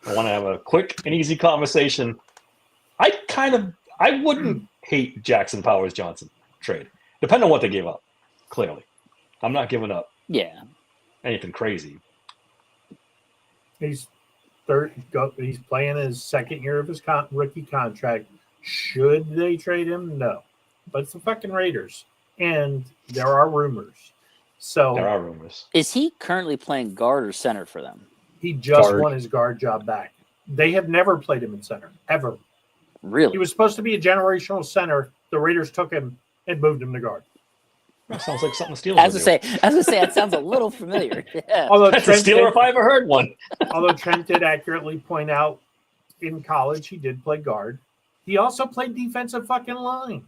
I want to have a quick and easy conversation. I wouldn't hate Jackson Powers Johnson. trade. Depending on what they gave up, clearly. I'm not giving up anything crazy. He's he's playing his second year of his rookie contract. Should they trade him? No. But it's the fucking Raiders. And there are rumors. So there are rumors. Is he currently playing guard or center for them? He just won his guard job back. They have never played him in center, ever. Really? He was supposed to be a generational center. The Raiders took him and moved him to guard. That sounds like something Steelers. I was gonna say that sounds a little familiar. Yeah. Although That's a Steeler if I ever heard one. Although Trent did accurately point out in college he did play guard. He also played defensive fucking line.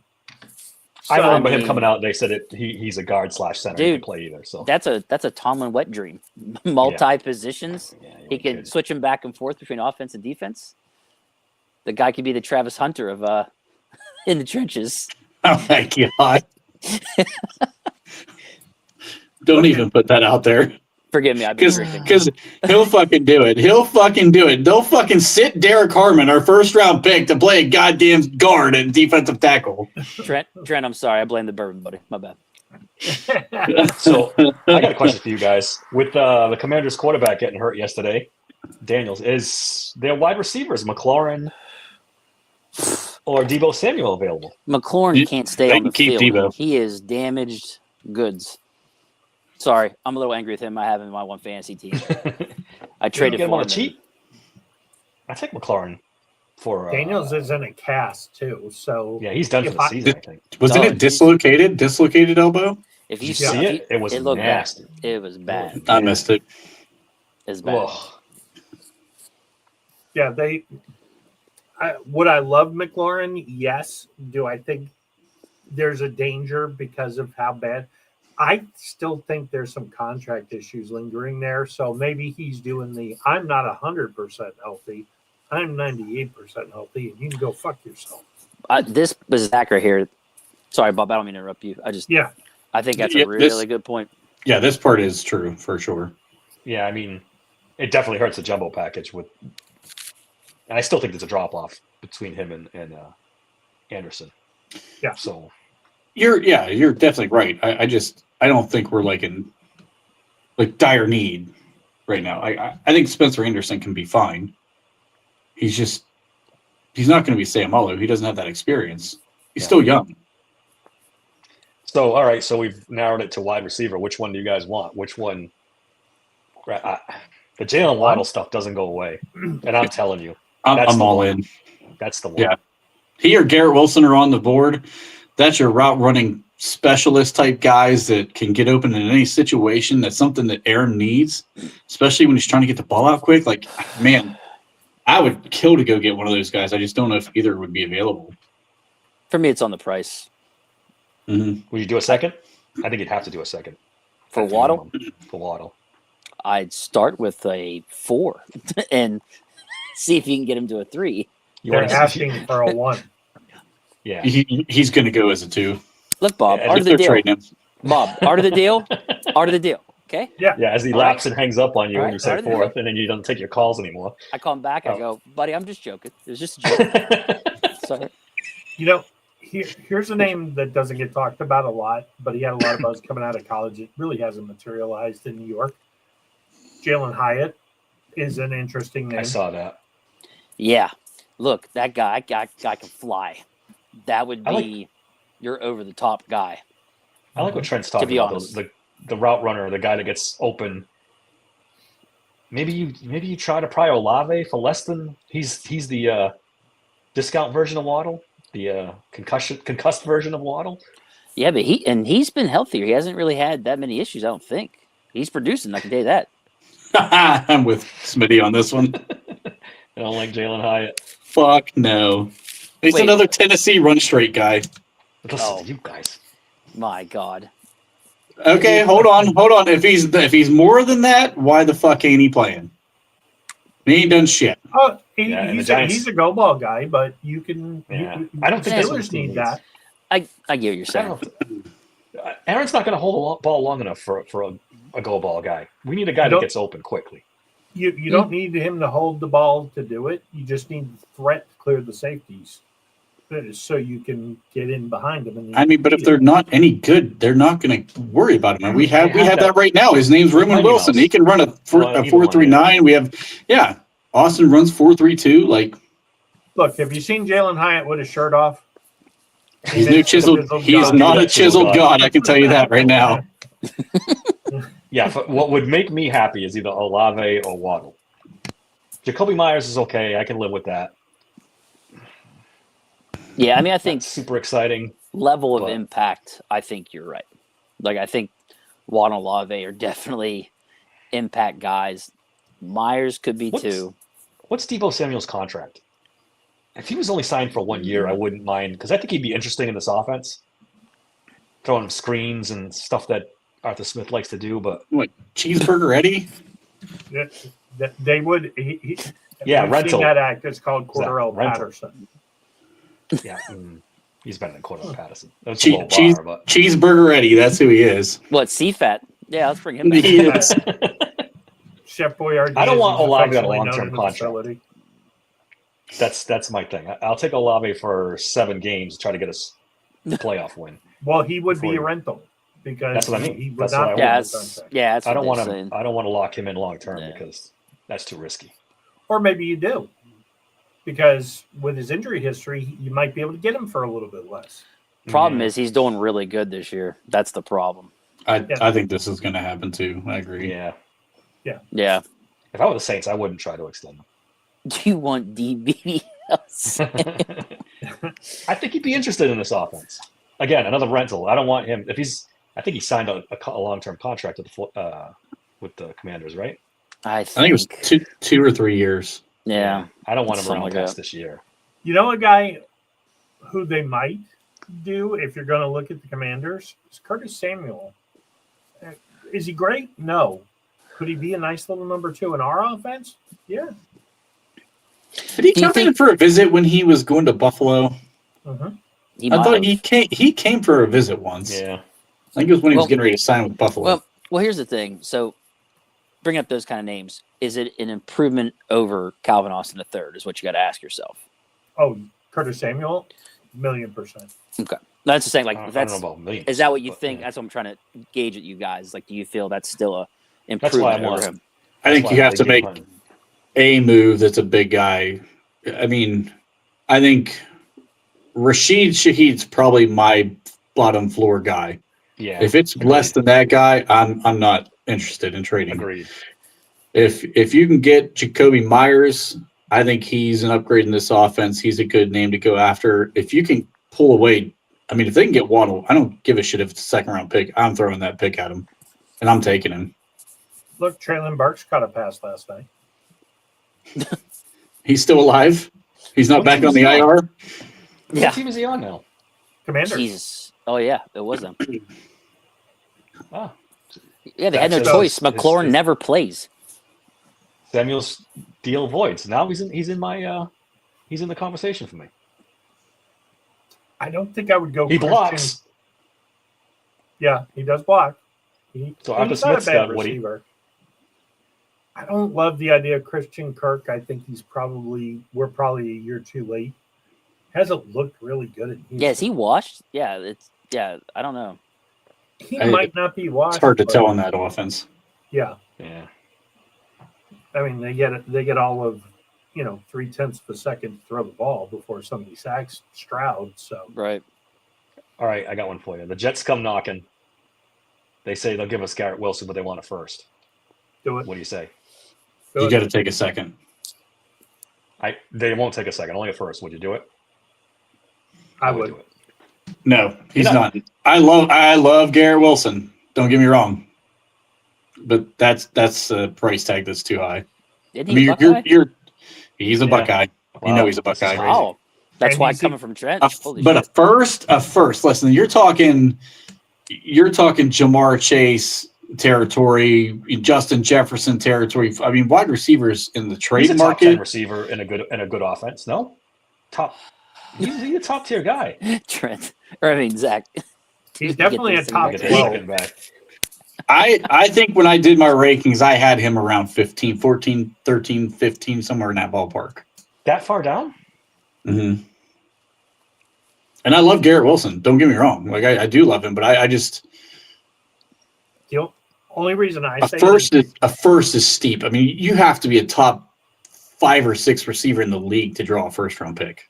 I remember him coming out. They said he's a guard / center. He can play either. So that's a Tomlin wet dream. Multi positions. He can switch him back and forth between offense and defense. The guy could be the Travis Hunter of in the trenches. Oh my god! Don't even put that out there. Forgive me, I've been drinking. Because he'll fucking do it. They'll fucking sit Derek Harmon, our first round pick, to play a goddamn guard and defensive tackle. Trent, I'm sorry. I blame the bourbon, buddy. My bad. So I got a question for you guys. With the Commanders' quarterback getting hurt yesterday, Daniels, is their wide receivers McLaurin or Deebo Samuel available? McLaurin can't stay on the field. Deebo. He is damaged goods. Sorry, I'm a little angry with him. I have him in my one fantasy team. I traded for him. Cheap. I take McLaurin for Daniels is in a cast too, so yeah, he's done for the season. I think. Wasn't it dislocated elbow? If you see it, it was nasty. Bad. It was bad. I missed it. It's bad. Yeah, would I love McLaurin? Yes. Do I think there's a danger because of how bad? I still think there's some contract issues lingering there. So maybe he's doing I'm not 100% healthy. I'm 98% healthy, and you can go fuck yourself. This was Zach right here. Sorry, Bob, I don't mean to interrupt you. I think that's a really good point. Yeah, this part is true for sure. Yeah, I mean, it definitely hurts the jumbo package and I still think there's a drop off between him and Anderson. Yeah. So you're definitely right. I don't think we're in dire need right now. I think Spencer Anderson can be fine. He's not going to be Sam Olu. He doesn't have that experience. He's still young. So, all right. So we've narrowed it to wide receiver. Which one do you guys want? Which one? The Jalen Waddle stuff doesn't go away. And I'm telling you. I'm all in. That's the one. Yeah. He or Garrett Wilson are on the board. That's your route running specialist type guys that can get open in any situation. That's something that Aaron needs, especially when he's trying to get the ball out quick. Man, I would kill to go get one of those guys. I just don't know if either would be available. For me, it's on the price. Mm-hmm. Would you do a second? I think you'd have to do a second. For Waddle? For Waddle. I'd start with a 4 and see if you can get him to a 3. They're asking for a 1. Yeah. He's going to go as a 2. Look, Bob, art of the deal. Bob, art of the deal. Art of the deal. Okay? Yeah. Yeah, as he laps and hangs up on you when you say 4th, and then you don't take your calls anymore. I call him back. I go, buddy, I'm just joking. It was just a joke. Sorry. Here's a name that doesn't get talked about a lot, but he had a lot of buzz coming out of college. It really hasn't materialized in New York. Jalen Hyatt is an interesting name. I saw that. Yeah. Look, that guy can fly. That would be your over-the-top guy. I like what Trent's talking about. The route runner, the guy that gets open. Maybe you try to pry Olave for less than he's the discount version of Waddle, the concussed version of Waddle. Yeah, but he's been healthier. He hasn't really had that many issues. I don't think he's producing. I can tell you that. I'm with Smitty on this one. I don't like Jalen Hyatt. Fuck no. He's another Tennessee run straight guy. Listen to you guys. My God. Okay, hold on. If he's more than that, why the fuck ain't he playing? He ain't done shit. Oh, he's a go ball guy, but you can. Yeah. I don't think Steelers need that. I get what you're saying. Aaron's not going to hold the ball long enough for a go ball guy. We need a guy that gets open quickly. You don't need him to hold the ball to do it. You just need the threat to clear the safeties. so you can get in behind them. I mean, but if they're not any good, they're not going to worry about him. And we have that right now. His name's Roman Wilson. He can run a 4.39. We have, Austin runs 4.32. Like, look, have you seen Jalen Hyatt with his shirt off? He's no chiseled. He's not a chiseled god. I can tell you that right now. Yeah, what would make me happy is either Olave or Waddle. Jacoby Myers is okay. I can live with that. Yeah, I mean, I think that's super exciting. Level of impact, I think you're right. Like, I think Waddle and Olave are definitely impact guys. Myers could be too. What's Deebo Samuel's contract? If he was only signed for 1 year, I wouldn't mind, because I think he'd be interesting in this offense. Throwing him screens and stuff that Arthur Smith likes to do, but what, Cheeseburger Eddie? They would. Rental. That act is called Cordarrelle Patterson. Yeah, he's better than Cordarrelle Patterson. That's a low bar, but Cheeseburger Eddie, that's who he is. What, CFAT? Yeah, let's bring him back. Chef Boyardee. I don't want Olave on a long-term contract. That's my thing. I'll take Olave for 7 games to try to get us a playoff win. Well, he would be a rental because that's what I mean. He would that's not what I want. That's I don't want to. I don't want to lock him in long term because that's too risky. Or maybe you do, because with his injury history, you might be able to get him for a little bit less. Problem is, he's doing really good this year. That's the problem. I think this is going to happen too. I agree. Yeah. If I were the Saints, I wouldn't try to extend him. Do you want DB? I think he'd be interested in this offense. Again, another rental. I don't want him if he's. I think he signed a long-term contract with the Commanders, right? I think it was 2 or 3 years. Yeah, I don't want him around past this year. You know, a guy who they might do if you're going to look at the Commanders is Curtis Samuel. Is he great? No. Could he be a nice little number 2 in our offense? Yeah. Did he come in for a visit when he was going to Buffalo? Mm-hmm. I thought he came for a visit once. Yeah. I think it was when he was getting ready to sign with Buffalo. Well, here's the thing. So, bring up those kind of names. Is it an improvement over Calvin Austin III is what you got to ask yourself. Oh, Curtis Samuel? 1,000,000%. Okay. That's the same. Like, I don't know about millions. Is that what you think? That's what I'm trying to gauge at you guys. Like, do you feel that's still a improvement over him? I think you have to make a move that's a big guy. I mean, I think Rashid Shaheed's probably my bottom floor guy. Yeah. If it's less than that guy, I'm not interested in trading. Agreed. If you can get Jacoby Myers, I think he's an upgrade in this offense. He's a good name to go after. If you can pull away, I mean, if they can get Waddle, I don't give a shit if it's a 2nd-round pick. I'm throwing that pick at him, and I'm taking him. Look, Traylon Burks caught a pass last night. He's still alive. He's not back on the IR. Yeah. What team is he on now? Commanders. Jesus. Oh, yeah. It was them. Oh. Yeah, they had no choice. McLaurin never plays. Samuel's deal voids. Now he's in the conversation for me. I don't think I would go. He blocks. Yeah, he does block. So he's Arthur not a Smith's bad got what receiver. I don't love the idea of Christian Kirk. I think we're probably a year too late. Hasn't looked really good at Houston. Yeah, is he washed? Yeah, I don't know. He might not be washed. It's hard to tell on that offense. Yeah. Yeah. I mean, they get all of 0.3 of a second to throw the ball before somebody sacks Stroud. So right. All right, I got one for you. The Jets come knocking. They say they'll give us Garrett Wilson, but they want it first. Do it. What do you say? You got to take a second. They won't take a second. Only a first. Would you do it? I would. do it. No, he's not. I love Garrett Wilson. Don't get me wrong, but that's a price tag that's too high. Isn't he a Buckeye? He's a Buckeye. Wow. You know he's a Buckeye. Oh, that's why coming from Trent. But a first. Listen, you're talking Jamar Chase territory, Justin Jefferson territory. I mean, wide receivers in the trade he's a market. Top 10 receiver in a good offense. No, top. He's a top tier guy. Trent, Zach. He's definitely a top 12. I think when I did my rankings, I had him around 15, 14, 13, 15, somewhere in that ballpark. That far down? Mm-hmm. And I love Garrett Wilson. Don't get me wrong. Like I do love him, but I just The only reason I say a first is steep. I mean, you have to be a top 5 or 6 receiver in the league to draw a first round pick.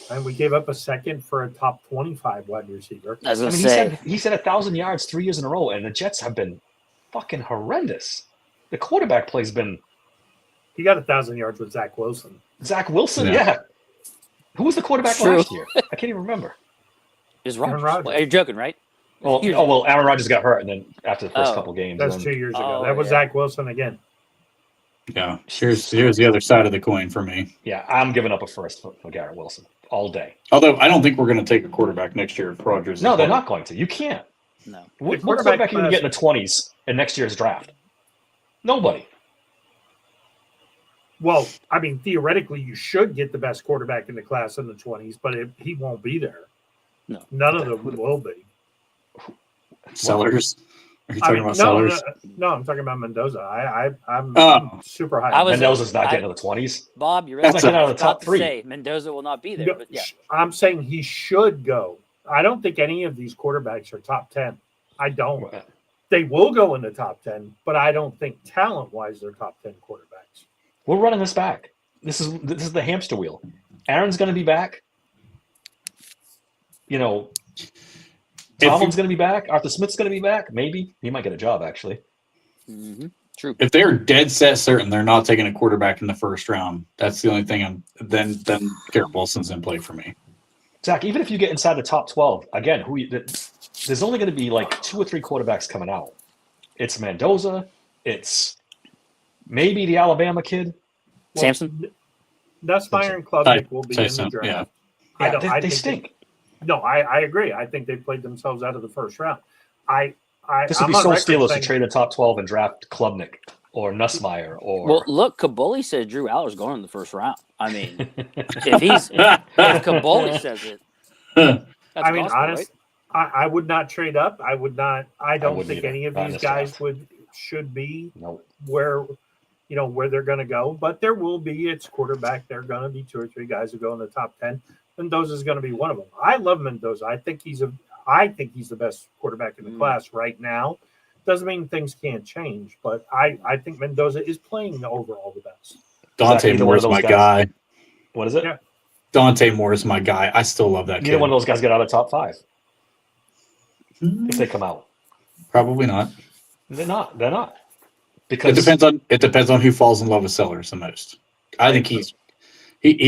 and we gave up a second for a top 25 wide receiver. I was going to say. He said 1,000 yards 3 years in a row, and the Jets have been fucking horrendous. The quarterback play's been. He got 1,000 yards with Zach Wilson. Zach Wilson, yeah. Who was the quarterback last year? I can't even remember. It was Rodgers. Rodgers. Well, you're joking, right? Well, Aaron Rodgers got hurt, and then after the first couple games. That's then, 2 years ago. That was Zach Wilson again. Yeah. Here's the other side of the coin for me. Yeah, I'm giving up a first for Garrett Wilson all day. Although I don't think we're going to take a quarterback next year if Rodgers. No, they're not going to. You can't. No. What quarterback you can get in the 20s in next year's draft? Nobody. Well, I mean, theoretically, you should get the best quarterback in the class in the 20s, but he won't be there. No. None of them will be. Sellers. Are you talking about Sellers? No, I'm talking about Mendoza. I'm super high. Mendoza's not getting to the 20s. Bob, you're right. That's not out of the top 3. Say, Mendoza will not be there. But yeah. I'm saying he should go. I don't think any of these quarterbacks are top 10. I don't. They will go in the top 10, but I don't think talent-wise they're top 10 quarterbacks. We're running this back. This is the hamster wheel. Aaron's going to be back. Tomlin's going to be back. Arthur Smith's going to be back. Maybe he might get a job actually. Mm-hmm. True. If they're dead set certain they're not taking a quarterback in the first round, that's the only thing. Then Garrett Wilson's in play for me. Zach, even if you get inside the top 12, again, there's only going to be like 2 or 3 quarterbacks coming out. It's Mendoza. It's maybe the Alabama kid. Samson. Nussmeier and Klubnik will be in the draft. Yeah. They stink. No, I agree. I think they played themselves out of the first round. This would be so Steelers to trade the top 12 and draft Klubnik or Nussmeier or. Well, look, Kaboli said Drew Aller's going in the first round. I mean, if Kaboli says it, that's honest. Right? I would not trade up. I would not. I don't think any of these guys should be where they're going to go. But there will be. It's quarterback. There are going to be 2 or 3 guys who go in the top 10. Mendoza is going to be one of them. I love Mendoza. I think he's the best quarterback in the class right now. Doesn't mean things can't change, but I think Mendoza is playing overall the best. Dante Moore is my guy. What is it? Yeah. Dante Moore is my guy. I still love that kid. Neither one of those guys get out of top 5 if they come out. Probably not. They're not. Because it depends on who falls in love with Sellers the most. I think he's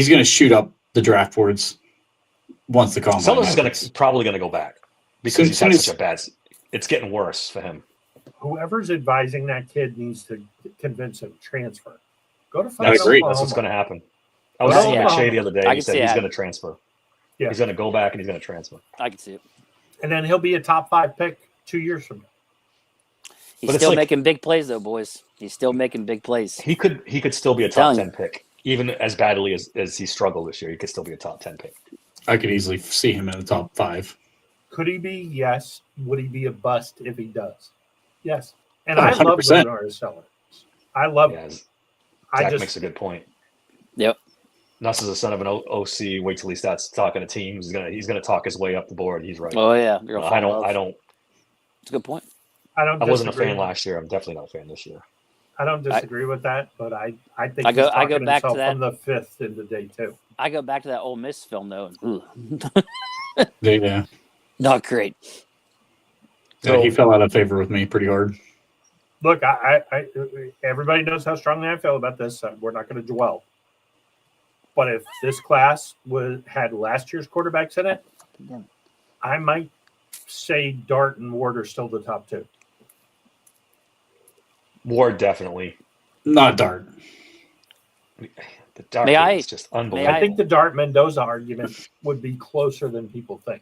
going to shoot up the draft boards once the combine. Sellers is probably going to go back because he's had such a bad. It's getting worse for him. Whoever's advising that kid needs to convince him to transfer. Go to I agree. That's what's going to happen. I was seeing McShay the other day. He said he's going to transfer. Yeah. He's going to go back and he's going to transfer. I can see it. And then he'll be a top 5 pick 2 years from now. He's still making big plays, though, boys. He's still making big plays. He could still be a top 10 pick. Even as badly as he struggled this year, he could still be a top 10 pick. I could easily see him in the top 5. Could he be? Yes. Would he be a bust if he does? Yes. And 100%. I love Bernard Sellers. I love him. Zach makes a good point. Yep. Nuss is the son of an OC. Wait till he starts talking to teams. He's gonna talk his way up the board. He's right. Oh yeah. I don't. It's a good point. I wasn't a fan last year. I'm definitely not a fan this year. I don't disagree with that, but I think I go back to that from the 5th into day 2. I go back to that Ole Miss film though. Yeah. Not great. So, he fell out of favor with me pretty hard. Look, everybody knows how strongly I feel about this. We're not going to dwell. But if this class had last year's quarterbacks in it, I might say Dart and Ward are still the top 2. Ward definitely. Not Dart. The Dart is just unbelievable. I think the Dart Mendoza argument would be closer than people think.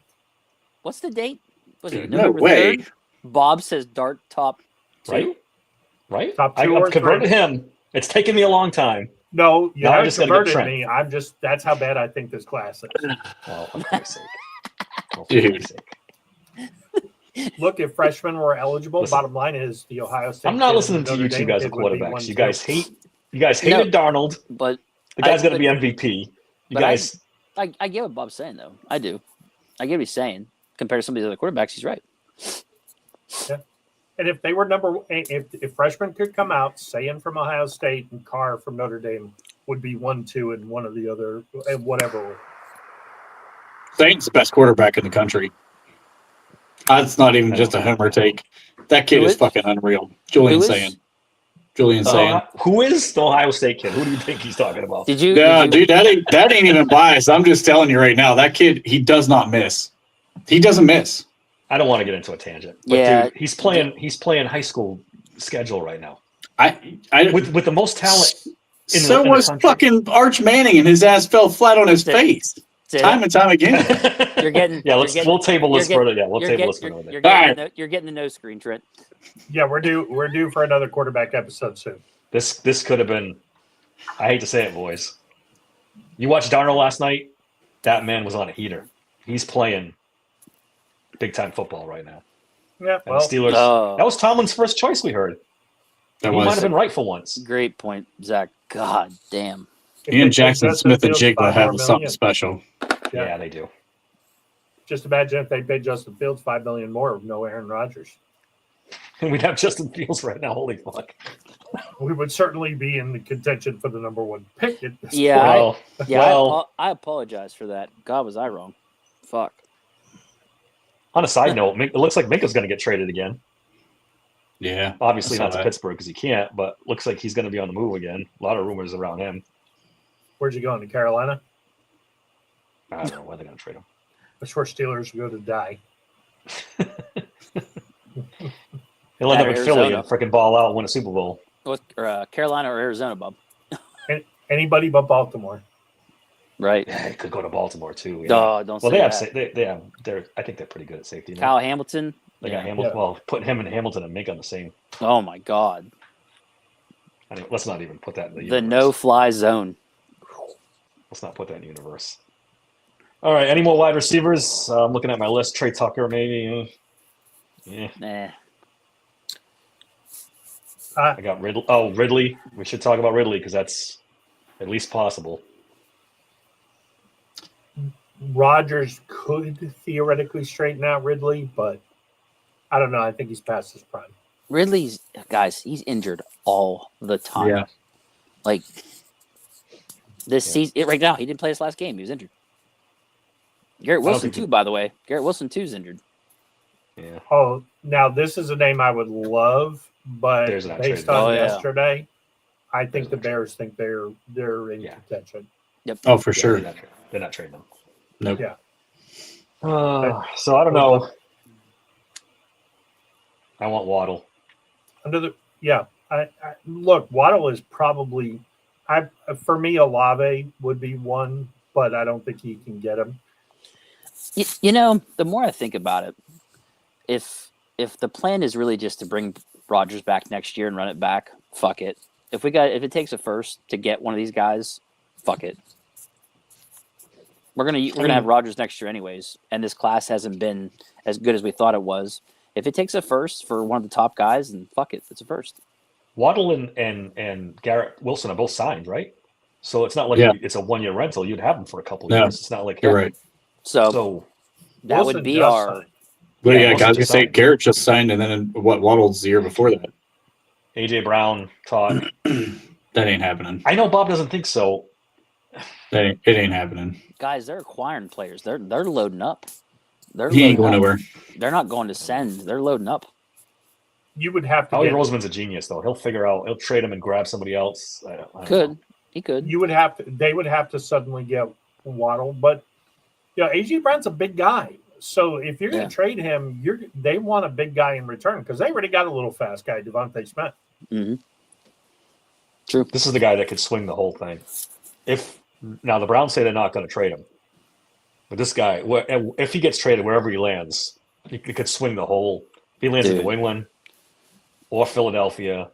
What's the date? Was it no way. 3rd? Bob says Dart top 2. Right? Top 2 I've converted him. It's taken me a long time. No, you haven't converted me. That's how bad I think this class is. Oh, for Christ's sake. Dude. Look, if freshmen were eligible, bottom line is the Ohio State. I'm not listening to you two guys as quarterbacks. You guys hated Darnold, but the guy's going to be MVP. You guys. I get what Bob's saying though. I do. I get what he's saying. Compared to some of the other quarterbacks, he's right. Yeah. And if they were if freshmen could come out, Sayin from Ohio State and Carr from Notre Dame would be 1-2 and one of the other, and whatever. Saint's the best quarterback in the country. That's not even just a homer take. That kid is fucking unreal. Julian Sayin. Who is the Ohio State kid? Who do you think he's talking about? Did you? Dude, that ain't even biased. I'm just telling you right now. That kid, he does not miss. He doesn't miss. I don't want to get into a tangent. But dude, he's playing high school schedule right now. With the most talent. So was fucking Arch Manning, and his ass fell flat on his face time and time again. You're getting. We'll table this further. Yeah, we'll table this further. You're getting the no screen, Trent. Yeah, we're due for another quarterback episode soon. This could have been. I hate to say it, boys. You watched Darnold last night. That man was on a heater. He's playing big time football right now. Yeah, and the Steelers. That was Tomlin's first choice. We heard. He might have been right for once. Great point, Zach. God damn. Ian Jackson Smith and Jigba have something special. Yeah, they do. Just imagine if they paid Justin Fields $5 million more with no Aaron Rodgers. And we'd have Justin Fields right now. Holy fuck. We would certainly be in the contention for the number one pick at this point. I apologize for that. God, was I wrong? Fuck. On a side note, it looks like Minka's going to get traded again. Yeah. Obviously not to Pittsburgh because he can't, but looks like he's going to be on the move again. A lot of rumors around him. Where's he going? To Carolina? I don't know why they're going to trade him. That's where Steelers go to die. He'll end up in Philly and freaking ball out and win a Super Bowl. Carolina or Arizona, Bob? Anybody but Baltimore. Right. Yeah, he could go to Baltimore too. Yeah. Don't say that. I think they're pretty good at safety. Kyle Hamilton. They got Hamilton. Yeah. Well, putting him and Hamilton and Mink on the same. Oh my God. I mean, let's not even put that in the universe. No-fly zone. Let's not put that in the universe. All right. Any more wide receivers? I'm looking at my list. Trey Tucker, maybe. Yeah. Nah. I got Ridley. Oh, Ridley. We should talk about Ridley because that's at least possible. Rodgers could theoretically straighten out Ridley, but I don't know. I think he's past his prime. Ridley's, guys, he's injured all the time. Yeah. Like, this season, right now, he didn't play his last game. He was injured. Garrett Wilson, too, by the way. Garrett Wilson, too, is injured. Yeah. Oh, now this is a name I would love, but based on yesterday, I think the Bears think they're in contention. Yep. Oh, for sure. They're not trading them. Nope. Yeah. So I don't know. I want Waddle. Look, Waddle is probably for me, Olave would be one, but I don't think he can get him. You know, the more I think about it, if the plan is really just to bring Rodgers back next year and run it back, fuck it. If it takes a first to get one of these guys, fuck it. We're gonna have Rodgers next year anyways, and this class hasn't been as good as we thought it was. If it takes a first for one of the top guys, then fuck it, it's a first. Waddle and Garrett Wilson are both signed, right? So it's not like it's a 1-year rental. You'd have them for a couple of years. It's not like you're right. So that Wilson would be our. Well, I was gonna say Garrett just signed, and then Waddle's the year before that. AJ Brown, Todd. That ain't happening. I know Bob doesn't think so. It ain't happening. Guys, they're acquiring players. They're loading up. He ain't going nowhere. They're not going to send. They're loading up. You would have to. Howie Roseman's a genius, though. He'll figure out. He'll trade him and grab somebody else. He could. You would have to. They would have to suddenly get Waddle, but AJ Brown's a big guy. So if you're going to trade him, they want a big guy in return because they already got a little fast guy, Devontae Smith. Mm-hmm. True. This is the guy that could swing the whole thing. Now the Browns say they're not going to trade him, but this guy, if he gets traded wherever he lands, he could swing the whole. If he lands in New England or Philadelphia,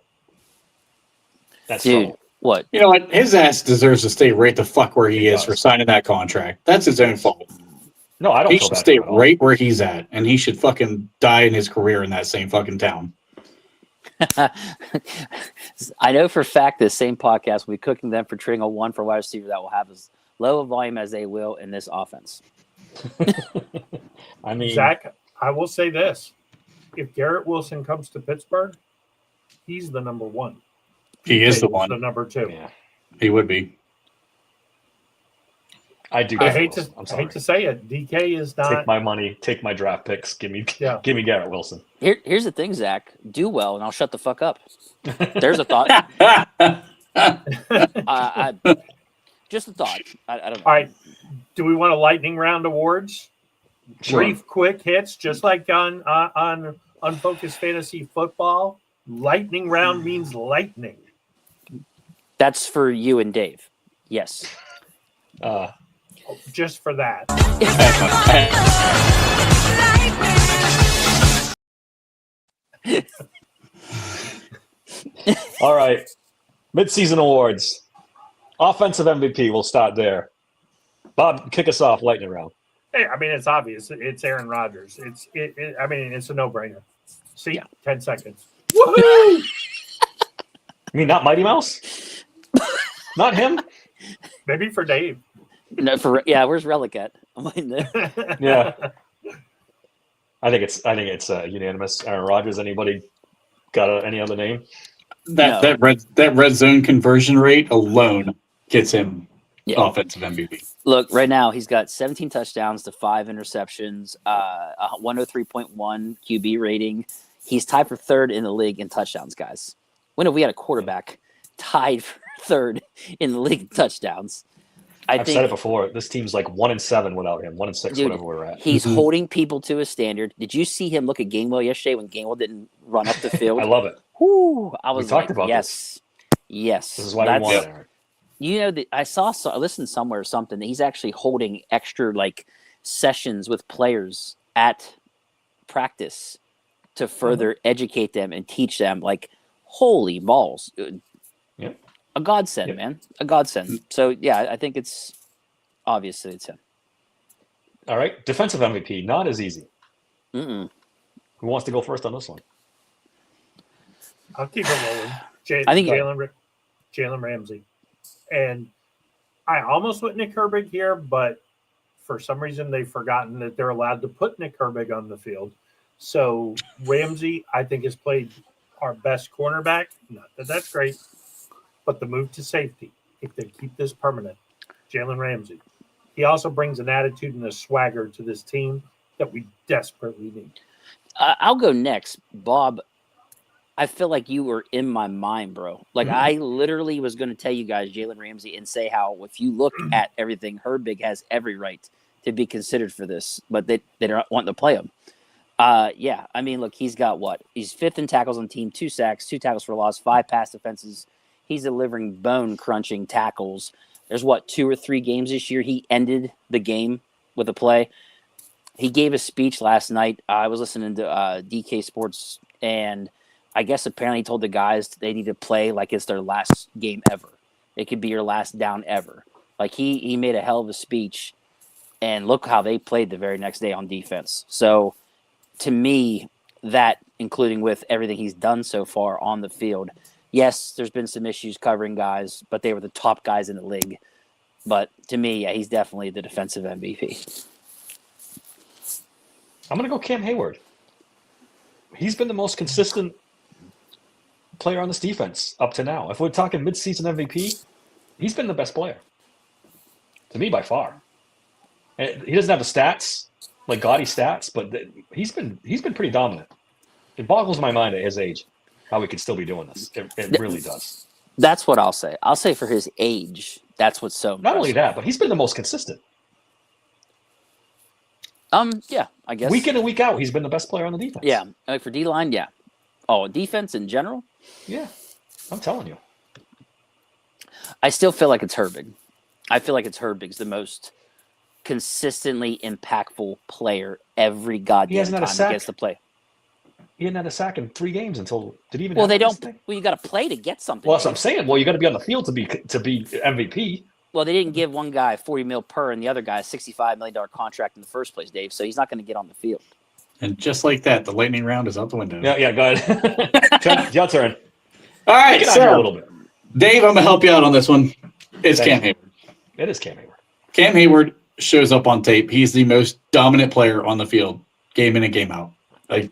that's trouble. What? You know what? His ass deserves to stay right the fuck where he is for signing that contract. That's his own fault. No, I don't. He should stay right where he's at, and he should fucking die in his career in that same fucking town. I know for a fact this same podcast will be cooking them for trading a 1 for wide receiver that will have as low a volume as they will in this offense. I mean, Zach, I will say this: if Garrett Wilson comes to Pittsburgh, he's the number one. He is the DK one. the number two. yeah, He would be. I do. I hate Wilson. I'm to sorry. hate to say it. DK is not. Take my money. Take my draft picks. Give me Garrett Wilson. Here's the thing, Zach. Do well, and I'll shut the fuck up. There's a thought. Just a thought. I don't know. All right. Do we want a lightning round awards? Sure. Brief, quick hits, just like on Unfocused Fantasy Football. Lightning round means lightning. That's for you and Dave. Yes. Just for that. All right. Midseason awards. Offensive MVP. We'll start there. Bob, kick us off. Lightning round. Hey, I mean, it's obvious. It's Aaron Rodgers. I mean, it's a no-brainer. See, Yeah. 10 seconds. Woohoo! You mean not Mighty Mouse? Not him? Maybe for Dave. No, where's Relic at? I'm waiting there. Yeah. I think it's unanimous. Aaron Rodgers. Anybody got any other name? That red zone conversion rate alone gets him offensive MVP. Look, right now he's got 17 touchdowns to 5 interceptions, 103.1 QB rating. He's tied for third in the league in touchdowns, guys. When have we had a quarterback tied for third in the league in touchdowns? I've said it before. This team's like 1-7 without him. 1-6, dude, whatever we're at. He's holding people to a standard. Did you see him look at Gainwell yesterday when Gainwell didn't run up the field? I love it. Whoo, I was talked about yes. This is why we want Aaron. You know, I listened somewhere or something that he's actually holding extra like sessions with players at practice to further educate them and teach them. Like, holy balls. Yep. A godsend, man. A godsend. So, yeah, I think it's obviously it's him. All right. Defensive MVP. Not as easy. Mm-mm. Who wants to go first on this one? I'll keep it rolling. I think Jalen Ramsey. And I almost went Nick Herbig here, but for some reason they've forgotten that they're allowed to put Nick Herbig on the field. So Ramsey, I think, has played our best cornerback. Not that that's great, but the move to safety, if they keep this permanent, Jalen Ramsey. He also brings an attitude and a swagger to this team that we desperately need. I'll go next. Bob, I feel like you were in my mind, bro. Like, I literally was going to tell you guys Jalen Ramsey and say how if you look at everything, Herbig has every right to be considered for this, but they don't want to play him. Yeah, I mean, look, he's got what? He's 5th in tackles on the team, 2 sacks, 2 tackles for loss, 5 pass defenses. He's delivering bone-crunching tackles. There's, 2 or 3 games this year he ended the game with a play. He gave a speech last night. I was listening to DK Sports, and I guess apparently he told the guys they need to play like it's their last game ever. It could be your last down ever. Like, he made a hell of a speech, and look how they played the very next day on defense. So, to me, that, including with everything he's done so far on the field, yes, there's been some issues covering guys, but they were the top guys in the league. But to me, yeah, he's definitely the defensive MVP. I'm going to go Cam Hayward. He's been the most consistent player on this defense up to now. If we're talking midseason MVP, he's been the best player. To me, by far. And he doesn't have the stats, like gaudy stats, but he's been pretty dominant. It boggles my mind at his age how he could still be doing this. It really does. That's what I'll say. I'll say for his age, that's what's so impressive. Not only that, but he's been the most consistent. Yeah, I guess. Week in and week out, he's been the best player on the defense. Yeah, like for D-line, yeah. Oh, defense in general? Yeah, I'm telling you. I still feel like it's Herbig. I feel like it's Herbig's the most consistently impactful player every goddamn time he gets to play. He hadn't had a sack in 3 games until did he even? Well, they don't. Well, you got to play to get something. Well, that's what I'm saying. Well, you got to be on the field to be MVP. Well, they didn't give one guy $40 million per and the other guy a $65 million contract in the first place, Dave. So he's not going to get on the field. And just like that, the lightning round is out the window. Yeah, go ahead. Your turn. All right, so a little bit. Dave, I'm gonna help you out on this one. It's Cam Hayward. It is Cam Hayward. Cam Hayward shows up on tape. He's the most dominant player on the field, game in and game out. Like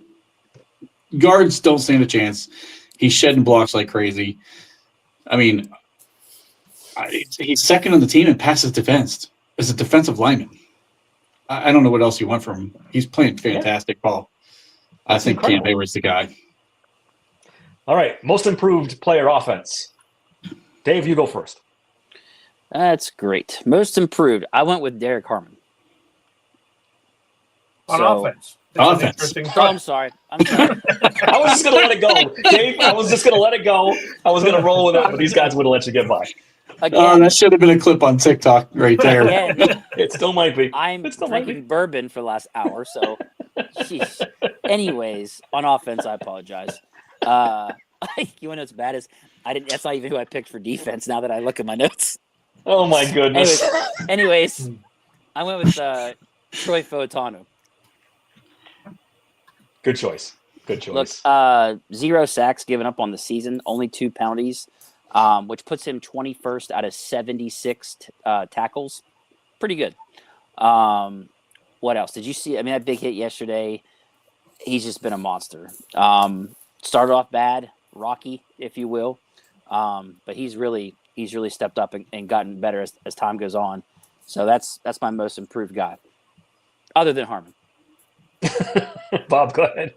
guards don't stand a chance. He's shedding blocks like crazy. I mean, he's second on the team in passes defensed as a defensive lineman. I don't know what else you want from him. He's playing fantastic ball. I think Cam Hayward's the guy. All right, most improved player offense. Dave, you go first. That's great. Most improved. I went with Derek Harmon. On offense. Offense. I'm sorry. I'm sorry. I was just going to let it go. Dave, I was just going to let it go. I was going to roll with it, but these guys wouldn't let you get by. Again, that should have been a clip on TikTok right there. Again, it still might be. I'm drinking bourbon for the last hour, so. Jeez. Anyways, on offense, I apologize. You want to know what's bad is that's not even who I picked for defense. Now that I look at my notes. Oh my goodness. Anyways, I went with Troy Fautanu. Good choice. Good choice. Look, 0 sacks given up on the season, only 2 penalties, which puts him 21st out of 76 tackles. Pretty good. What else? Did you see? I mean, that big hit yesterday, he's just been a monster. Started off bad, rocky, if you will. But he's really stepped up and gotten better as time goes on. So that's my most improved guy, other than Harmon. Bob, go ahead.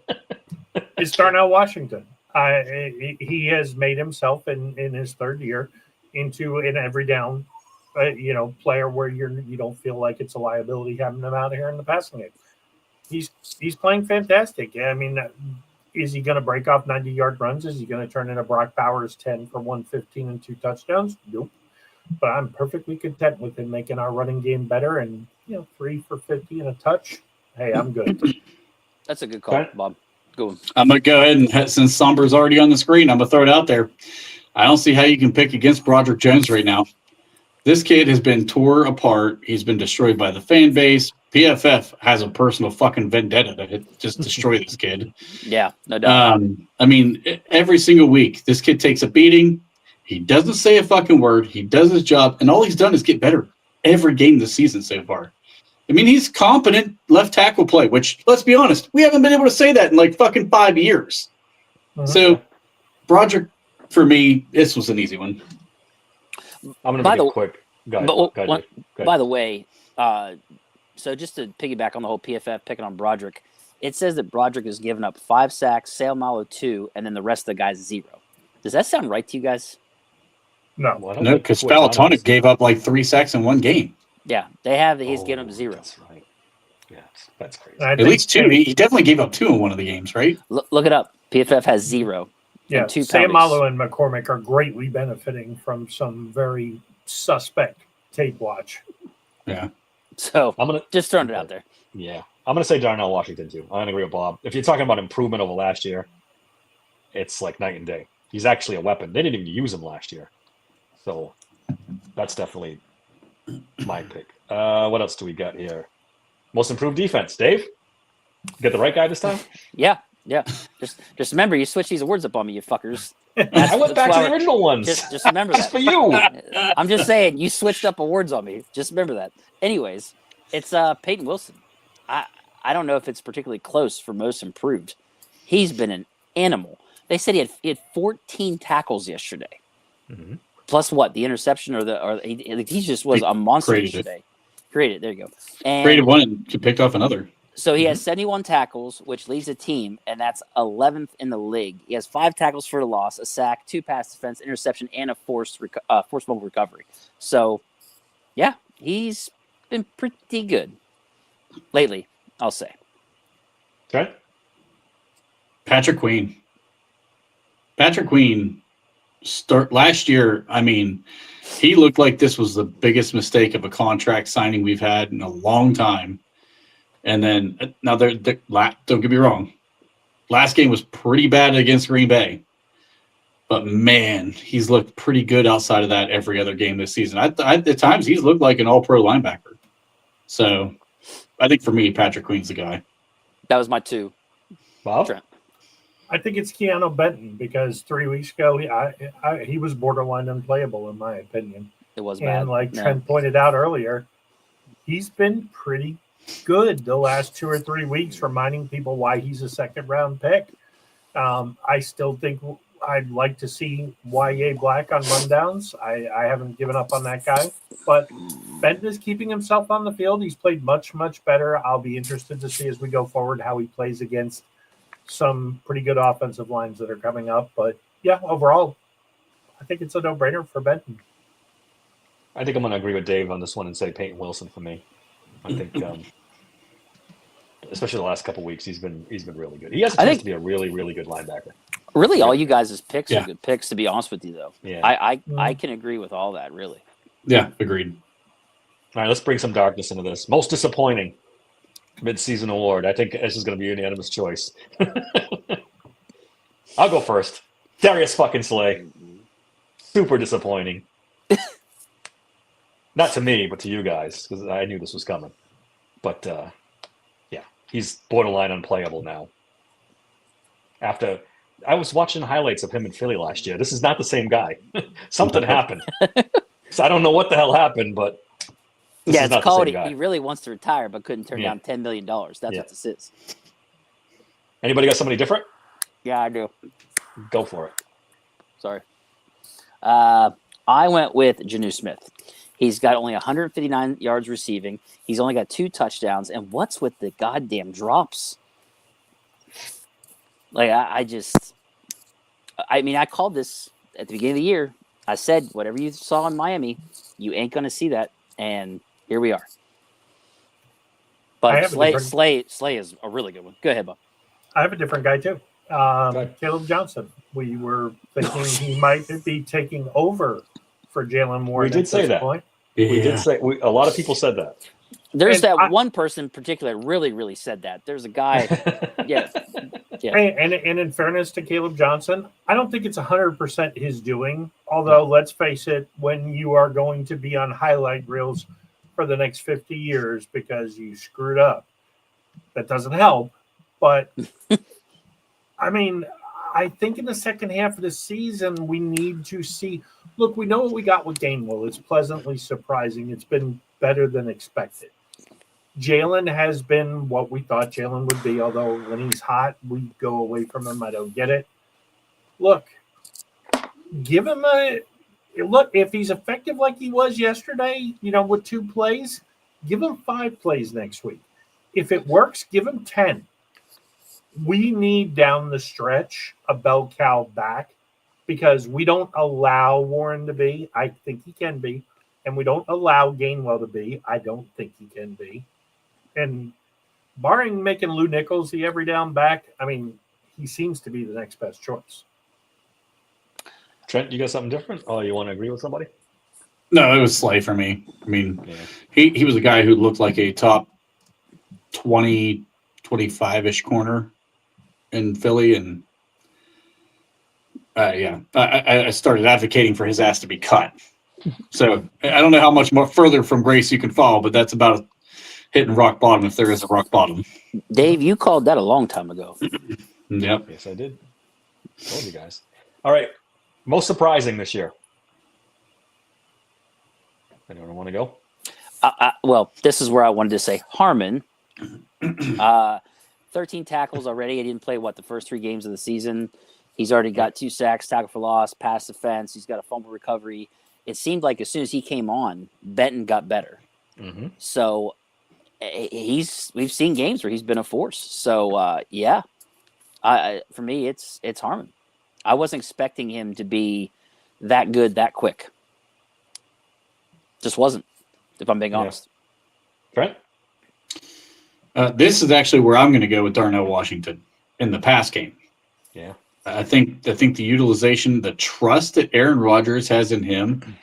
It's Darnell Washington. He has made himself in his third year into an every down, player where you don't feel like it's a liability having him out here in the passing game. He's playing fantastic. I mean, is he going to break off 90-yard runs? Is he going to turn into Brock Bowers 10 for 115 and 2 touchdowns? Nope. But I'm perfectly content with him making our running game better and 3 for 50 and a touch. Hey, I'm good. That's a good call, Bob. Go. I'm going to go ahead and, since Somber's already on the screen, I'm going to throw it out there. I don't see how you can pick against Broderick Jones right now. This kid has been tore apart. He's been destroyed by the fan base. PFF has a personal fucking vendetta to just destroy this kid. Yeah, no doubt. I mean, every single week, this kid takes a beating. He doesn't say a fucking word. He does his job, and all he's done is get better every game this season so far. I mean, he's competent left tackle play, which, let's be honest, we haven't been able to say that in like fucking 5 years. So, Broderick, for me, this was an easy one. I'm going to make it quick. By the way, so just to piggyback on the whole PFF picking on Broderick, it says that Broderick has given up 5 sacks, Seumalo 2, and then the rest of the guys 0. Does that sound right to you guys? No, because Fautanu gave up like 3 sacks in one game. Yeah, they have. He's given up 0. That's right. Yeah, that's crazy. At least 2. He definitely gave up 2 in one of the games, right? Look it up. PFF has 0. Yeah, 2 Seumalo and McCormick are greatly benefiting from some very suspect tape watch. Yeah. So I'm gonna just throwing it out there. Yeah, I'm gonna say Darnell Washington too. I agree with Bob. If you're talking about improvement over last year, it's like night and day. He's actually a weapon. They didn't even use him last year, so that's definitely my pick. What else do we got here? Most improved defense, Dave. Get the right guy this time. Yeah. Just remember, you switch these awards up on me, you fuckers. I went back to the original ones. Just remember just that. for you. I'm just saying, you switched up awards on me. Just remember that. Anyways, it's Peyton Wilson. I don't know if it's particularly close for most improved. He's been an animal. They said he had 14 tackles yesterday. Mm-hmm. Plus what? The interception he just was a monster yesterday. Created. There you go. And created one and picked off another. So he has 71 tackles, which leads the team, and that's 11th in the league. He has 5 tackles for a loss, a sack, 2 pass defense, interception, and a forced fumble recovery. So, yeah, he's been pretty good lately, I'll say. Okay. Patrick Queen last year, I mean, he looked like this was the biggest mistake of a contract signing we've had in a long time. And then now don't get me wrong. Last game was pretty bad against Green Bay, but man, he's looked pretty good outside of that every other game this season. At times, he's looked like an all-pro linebacker. So I think for me, Patrick Queen's the guy. That was my 2. Bob? Trent. I think it's Keanu Benton because 3 weeks ago he was borderline unplayable in my opinion. It was bad. And like Trent pointed out earlier, he's been pretty good the last 2 or 3 weeks, reminding people why he's a second-round pick. I still think I'd like to see Y.A. Black on rundowns. I haven't given up on that guy. But Benton is keeping himself on the field. He's played much, much better. I'll be interested to see as we go forward how he plays against some pretty good offensive lines that are coming up. But, yeah, overall, I think it's a no-brainer for Benton. I think I'm going to agree with Dave on this one and say Peyton Wilson for me. I think, especially the last couple of weeks, he's been really good. He has a chance to be a really, really good linebacker. Really, all you guys' picks are good picks, to be honest with you, though. Yeah. I can agree with all that, really. Yeah, agreed. All right, let's bring some darkness into this. Most disappointing midseason award. I think this is going to be a unanimous choice. I'll go first. Darius fucking Slay. Super disappointing. Not to me, but to you guys, because I knew this was coming. But, yeah, he's borderline unplayable now. After I was watching highlights of him in Philly last year. This is not the same guy. Something happened. So I don't know what the hell happened, but yeah, it's called he really wants to retire but couldn't turn down $10 million. That's what this is. Anybody got somebody different? Yeah, I do. Go for it. Sorry. I went with Jonnu Smith. He's got only 159 yards receiving. He's only got 2 touchdowns. And what's with the goddamn drops? Like, I called this at the beginning of the year. I said, whatever you saw in Miami, you ain't going to see that. And here we are. But Slay is a really good one. Go ahead, Bob. I have a different guy, too. Caleb Johnson. We were thinking he might be taking over for Jalen Warren. We did say that. Point. Yeah. We did say a lot of people said that. There's one person in particular really, really said that. There's a guy. Yeah. And in fairness to Caleb Johnson, I don't think it's 100% his doing. Although, let's face it, when you are going to be on highlight reels for the next 50 years because you screwed up, that doesn't help. But, I mean, I think in the second half of the season, we need to see. Look, we know what we got with Gainwell. It's pleasantly surprising. It's been better than expected. Jalen has been what we thought Jalen would be, although when he's hot, we go away from him. I don't get it. Look, give him a look. If he's effective like he was yesterday, with 2 plays, give him 5 plays next week. If it works, give him 10. We need down the stretch a bell cow back because we don't allow Warren to be. I think he can be. And we don't allow Gainwell to be. I don't think he can be. And barring making Lou Nichols the every down back, I mean, he seems to be the next best choice. Trent, you got something different? Oh, you want to agree with somebody? No, it was Slay for me. I mean, he was a guy who looked like a top 20, 25-ish corner in Philly. And, I started advocating for his ass to be cut. So I don't know how much more further from grace you can fall, but that's about hitting rock bottom if there is a rock bottom. Dave, you called that a long time ago. Yep. Yes, I did. Told you guys. All right. Most surprising this year. Anyone want to go? Well, this is where I wanted to say Harmon. 13 tackles already. He didn't play, the first 3 games of the season. He's already got 2 sacks, tackle for loss, pass defense. He's got a fumble recovery. It seemed like as soon as he came on, Benton got better. Mm-hmm. So we've seen games where he's been a force. So for me, it's Harmon. I wasn't expecting him to be that good that quick. Just wasn't, if I'm being honest. Trent? This is actually where I'm going to go with Darnell Washington in the pass game. Yeah. I think the utilization, the trust that Aaron Rodgers has in him.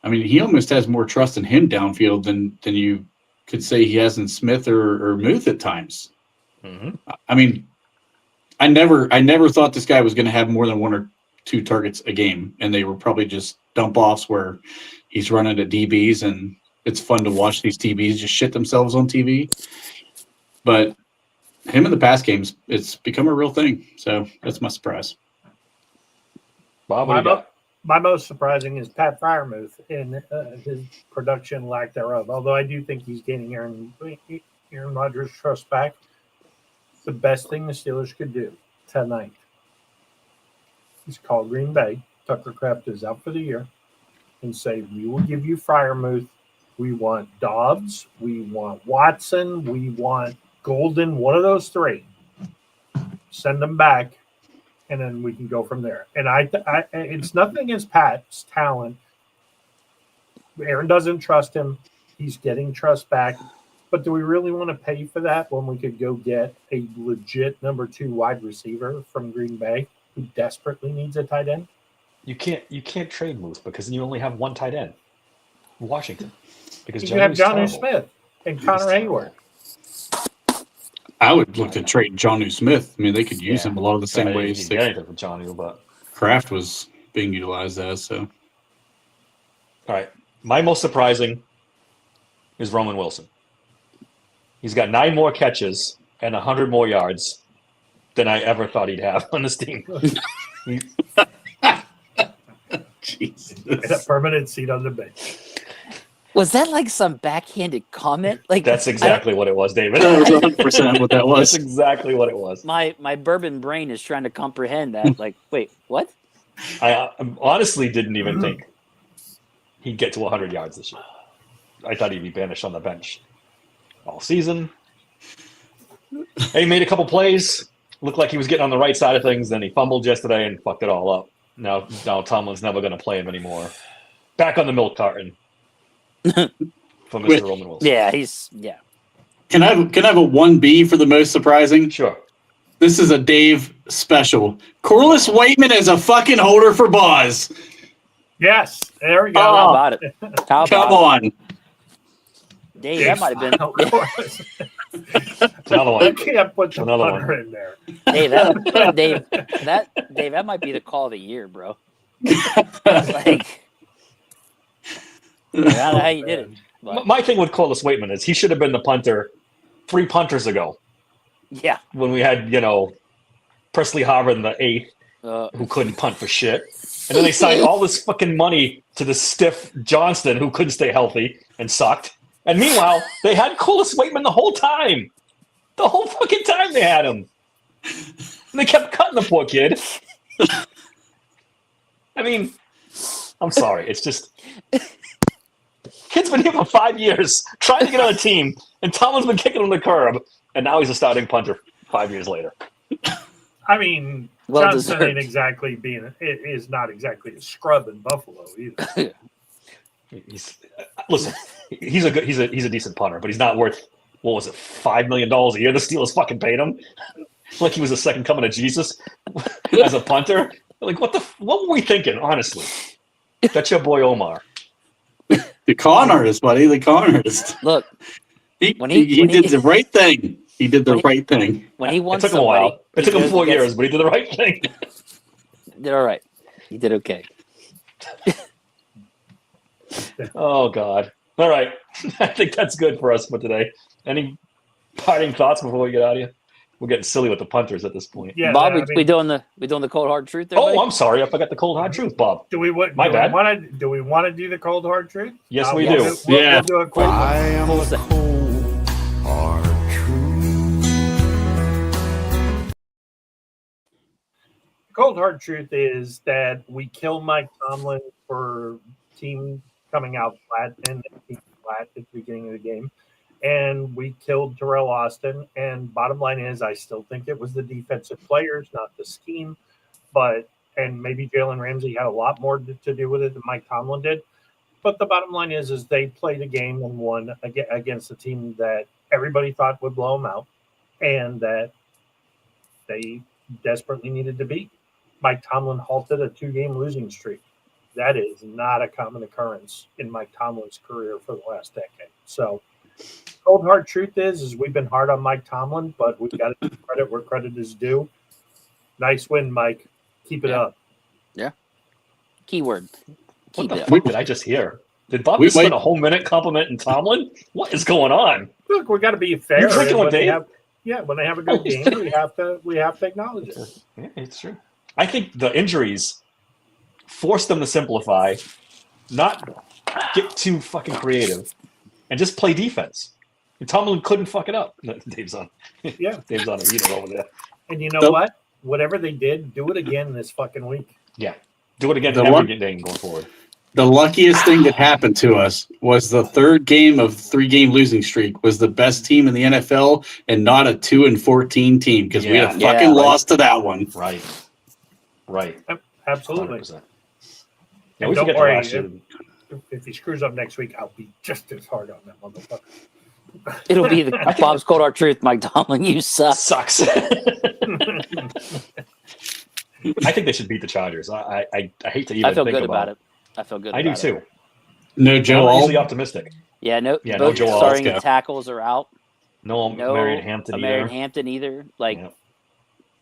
I mean, he almost has more trust in him downfield than you could say he has in Smith or Muth at times. Mm-hmm. I mean, I never thought this guy was going to have more than 1 or 2 targets a game, and they were probably just dump offs where he's running to DBs, and it's fun to watch these DBs just shit themselves on TV. But him in the pass games, it's become a real thing. So that's my surprise. Bob, what do you got? My most surprising is Pat Fryermuth and his production lack thereof. Although I do think he's gaining Aaron Rodgers' trust back. The best thing the Steelers could do tonight is call Green Bay. Tucker Kraft is out for the year, and say, we will give you Fryermuth. We want Dobbs. We want Watson. We want Golden. One of those three. Send them back, and then we can go from there. And I it's nothing against Pat's talent. Aaron doesn't trust him. He's getting trust back. But do we really want to pay for that when we could go get a legit number 2 wide receiver from Green Bay who desperately needs a tight end? You can't trade Moose because you only have one tight end. Washington. Because you have Jonnu Smith and Connor Hayward. I would look to trade Jonnu Smith. I mean, they could use him a lot of the same ways. Get anything for Jonnu, but Kraft was being utilized as. So, all right, my most surprising is Roman Wilson. He's got 9 more catches and 100 more yards than I ever thought he'd have on this team. Jesus. And a permanent seat on the bench. Was that like some backhanded comment? Like that's exactly what it was, David. That was 100% what that was. That's exactly what it was. My bourbon brain is trying to comprehend that. Like, wait, what? I honestly didn't even think he'd get to 100 yards this year. I thought he'd be banished on the bench all season. He made a couple plays. Looked like he was getting on the right side of things. Then he fumbled yesterday and fucked it all up. Now Tomlin's never going to play him anymore. Back on the milk carton. For Mr. Roman Wilson. Yeah, Can I have a 1B for the most surprising? Sure. This is a Dave special. Corliss Waitman is a fucking holder for Boz. Yes, there we go. How about it? Come on. Dave, that might have been. Another one. You can't put the Another punter one. in there. Dave, that might be the call of the year, bro. Like, I don't know how you did it. But. My thing with Corliss Waitman is he should have been the punter 3 punters ago. Yeah. When we had, Presley Harvin the 8th, who couldn't punt for shit. And then they signed all this fucking money to the stiff Johnston, who couldn't stay healthy and sucked. And meanwhile, they had Corliss Waitman the whole time. The whole fucking time they had him. And they kept cutting the poor kid. I mean, I'm sorry. It's just... Kid's been here for 5 years, trying to get on a team, and Tomlin's been kicking him the curb, and now he's a starting punter 5 years later. I mean, Well Johnson deserved. is not exactly a scrub in Buffalo either. Listen, he's a decent punter, but he's not worth, what was it, $5 million a year the Steelers fucking paid him? Like he was the second coming of Jesus as a punter? Like, what were we thinking, honestly? That's your boy Omar. The con artist, buddy. The con artist. Look, He did the right thing. He did the right thing. when he It wants took him a while. somebody, It took him 4 years, but he did the right thing. Did all right. He did okay. Oh, God. All right. I think that's good for us for today. Any parting thoughts before we get out of here? We're getting silly with the punters at this point. Yeah, Bob, I mean, we doing the cold hard truth there? buddy? Oh, I'm sorry. I forgot the cold hard truth, Bob. do we want to do the cold hard truth? Yes, we we'll do. Yeah. We'll do a quick one. I am What was the that? cold, hard truth. Cold hard truth is that we kill Mike Tomlin for team coming out flat and team flat at the beginning of the game. And we killed Terrell Austin. And bottom line is, I still think it was the defensive players, not the scheme. And maybe Jalen Ramsey had a lot more to do with it than Mike Tomlin did. But the bottom line is they played a game and won against a team that everybody thought would blow them out and that they desperately needed to beat. Mike Tomlin halted a 2-game losing streak. That is not a common occurrence in Mike Tomlin's career for the last decade. So, cold hard truth is we've been hard on Mike Tomlin, but we've got to give credit where credit is due. Nice win, Mike. Keep it up. Yeah. Keyword. What Keep the it up. fuck did I just hear? Did Bob We just spend might- a whole minute complimenting Tomlin? What is going on? Look, we got to be fair. You drinking and with when they Dave? when they have a good game, we have to acknowledge it. Yeah, it's true. I think the injuries force them to simplify, not get too fucking creative, and just play defense. And Tomlin couldn't fuck it up. Dave's on. Yeah. Dave's on a heater over there. And you know what? Whatever they did, do it again this fucking week. Yeah. Do it again every game going forward. The luckiest thing that happened to us was the third game of 3-game losing streak was the best team in the NFL and not a 2-14 team because we had fucking lost to that one. Right. Absolutely. 100%. Yeah, we don't forget worry. last year. If he screws up next week, I'll be just as hard on that motherfucker. It'll be the Bob's Cold Hard Truth, Mike Tomlin. You suck. Sucks. I think they should beat the Chargers. I hate to even I feel think good about it. I feel good. I do too. No Joe. I'm usually optimistic. Yeah, no. Yeah, both no Joe starting Alsco. tackles are out. No, Marion Hampton Marion either. Hampton either. Like,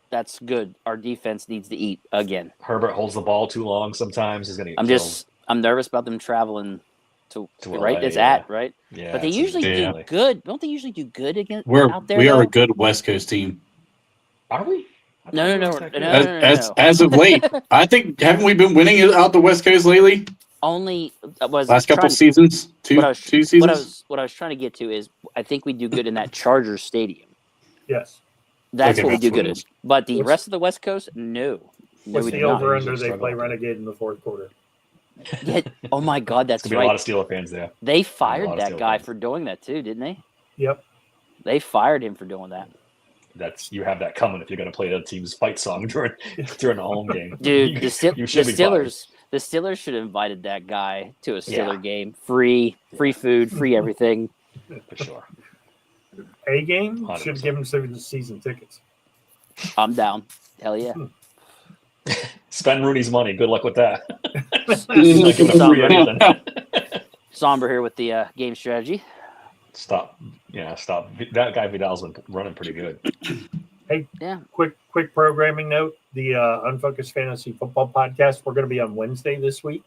that's good. Our defense needs to eat again. Herbert holds the ball too long sometimes. He's gonna. I'm nervous about them traveling to right. LA, it's at right. Yeah, but they usually do good. Don't they usually do good against out there? We are though? a good West Coast team. Are we? No. As of late, I think haven't we been winning out the West Coast lately? Only was Last couple seasons, two seasons. What I was trying to get to is I think we do good in that Chargers stadium. Yes, that's Okay, what we that's do what good it in. is. But the rest of the West Coast, no. What's we the do not. over under? They play Renegade in the fourth quarter. Yeah, oh my God, that's There's gonna be right. a lot of Steeler fans there. They fired lot of that Steelers guy fans. for doing that too, didn't they? Yep. They fired him for doing that. You have that coming if you're gonna play the team's fight song during a home game. Dude, you the should be Steelers. The Steelers should have invited that guy to a Steeler game. Free food, free everything. For sure. A game 100%. should give him some season tickets. I'm down. Hell yeah. Spend Rooney's money. Good luck with that. Not giving him free anything. Somber here with the game strategy. Stop. That guy Vidal's been running pretty good. Hey, yeah. Quick programming note: the Unfocused Fantasy Football Podcast. We're going to be on Wednesday this week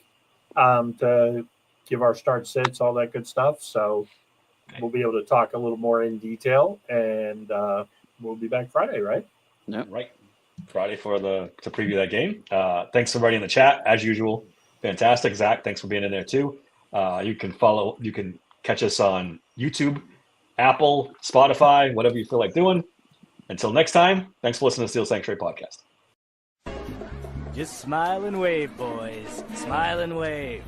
to give our start sits, all that good stuff. So we'll be able to talk a little more in detail, and we'll be back Friday, right? Yep. Right. Friday to preview that game. Thanks for everybody in the chat as usual. Fantastic, Zach. Thanks for being in there too. You can catch us on YouTube, Apple, Spotify, whatever you feel like doing. Until next time, thanks for listening to Steel Sanctuary Podcast. Just smile and wave, boys. Smile and wave.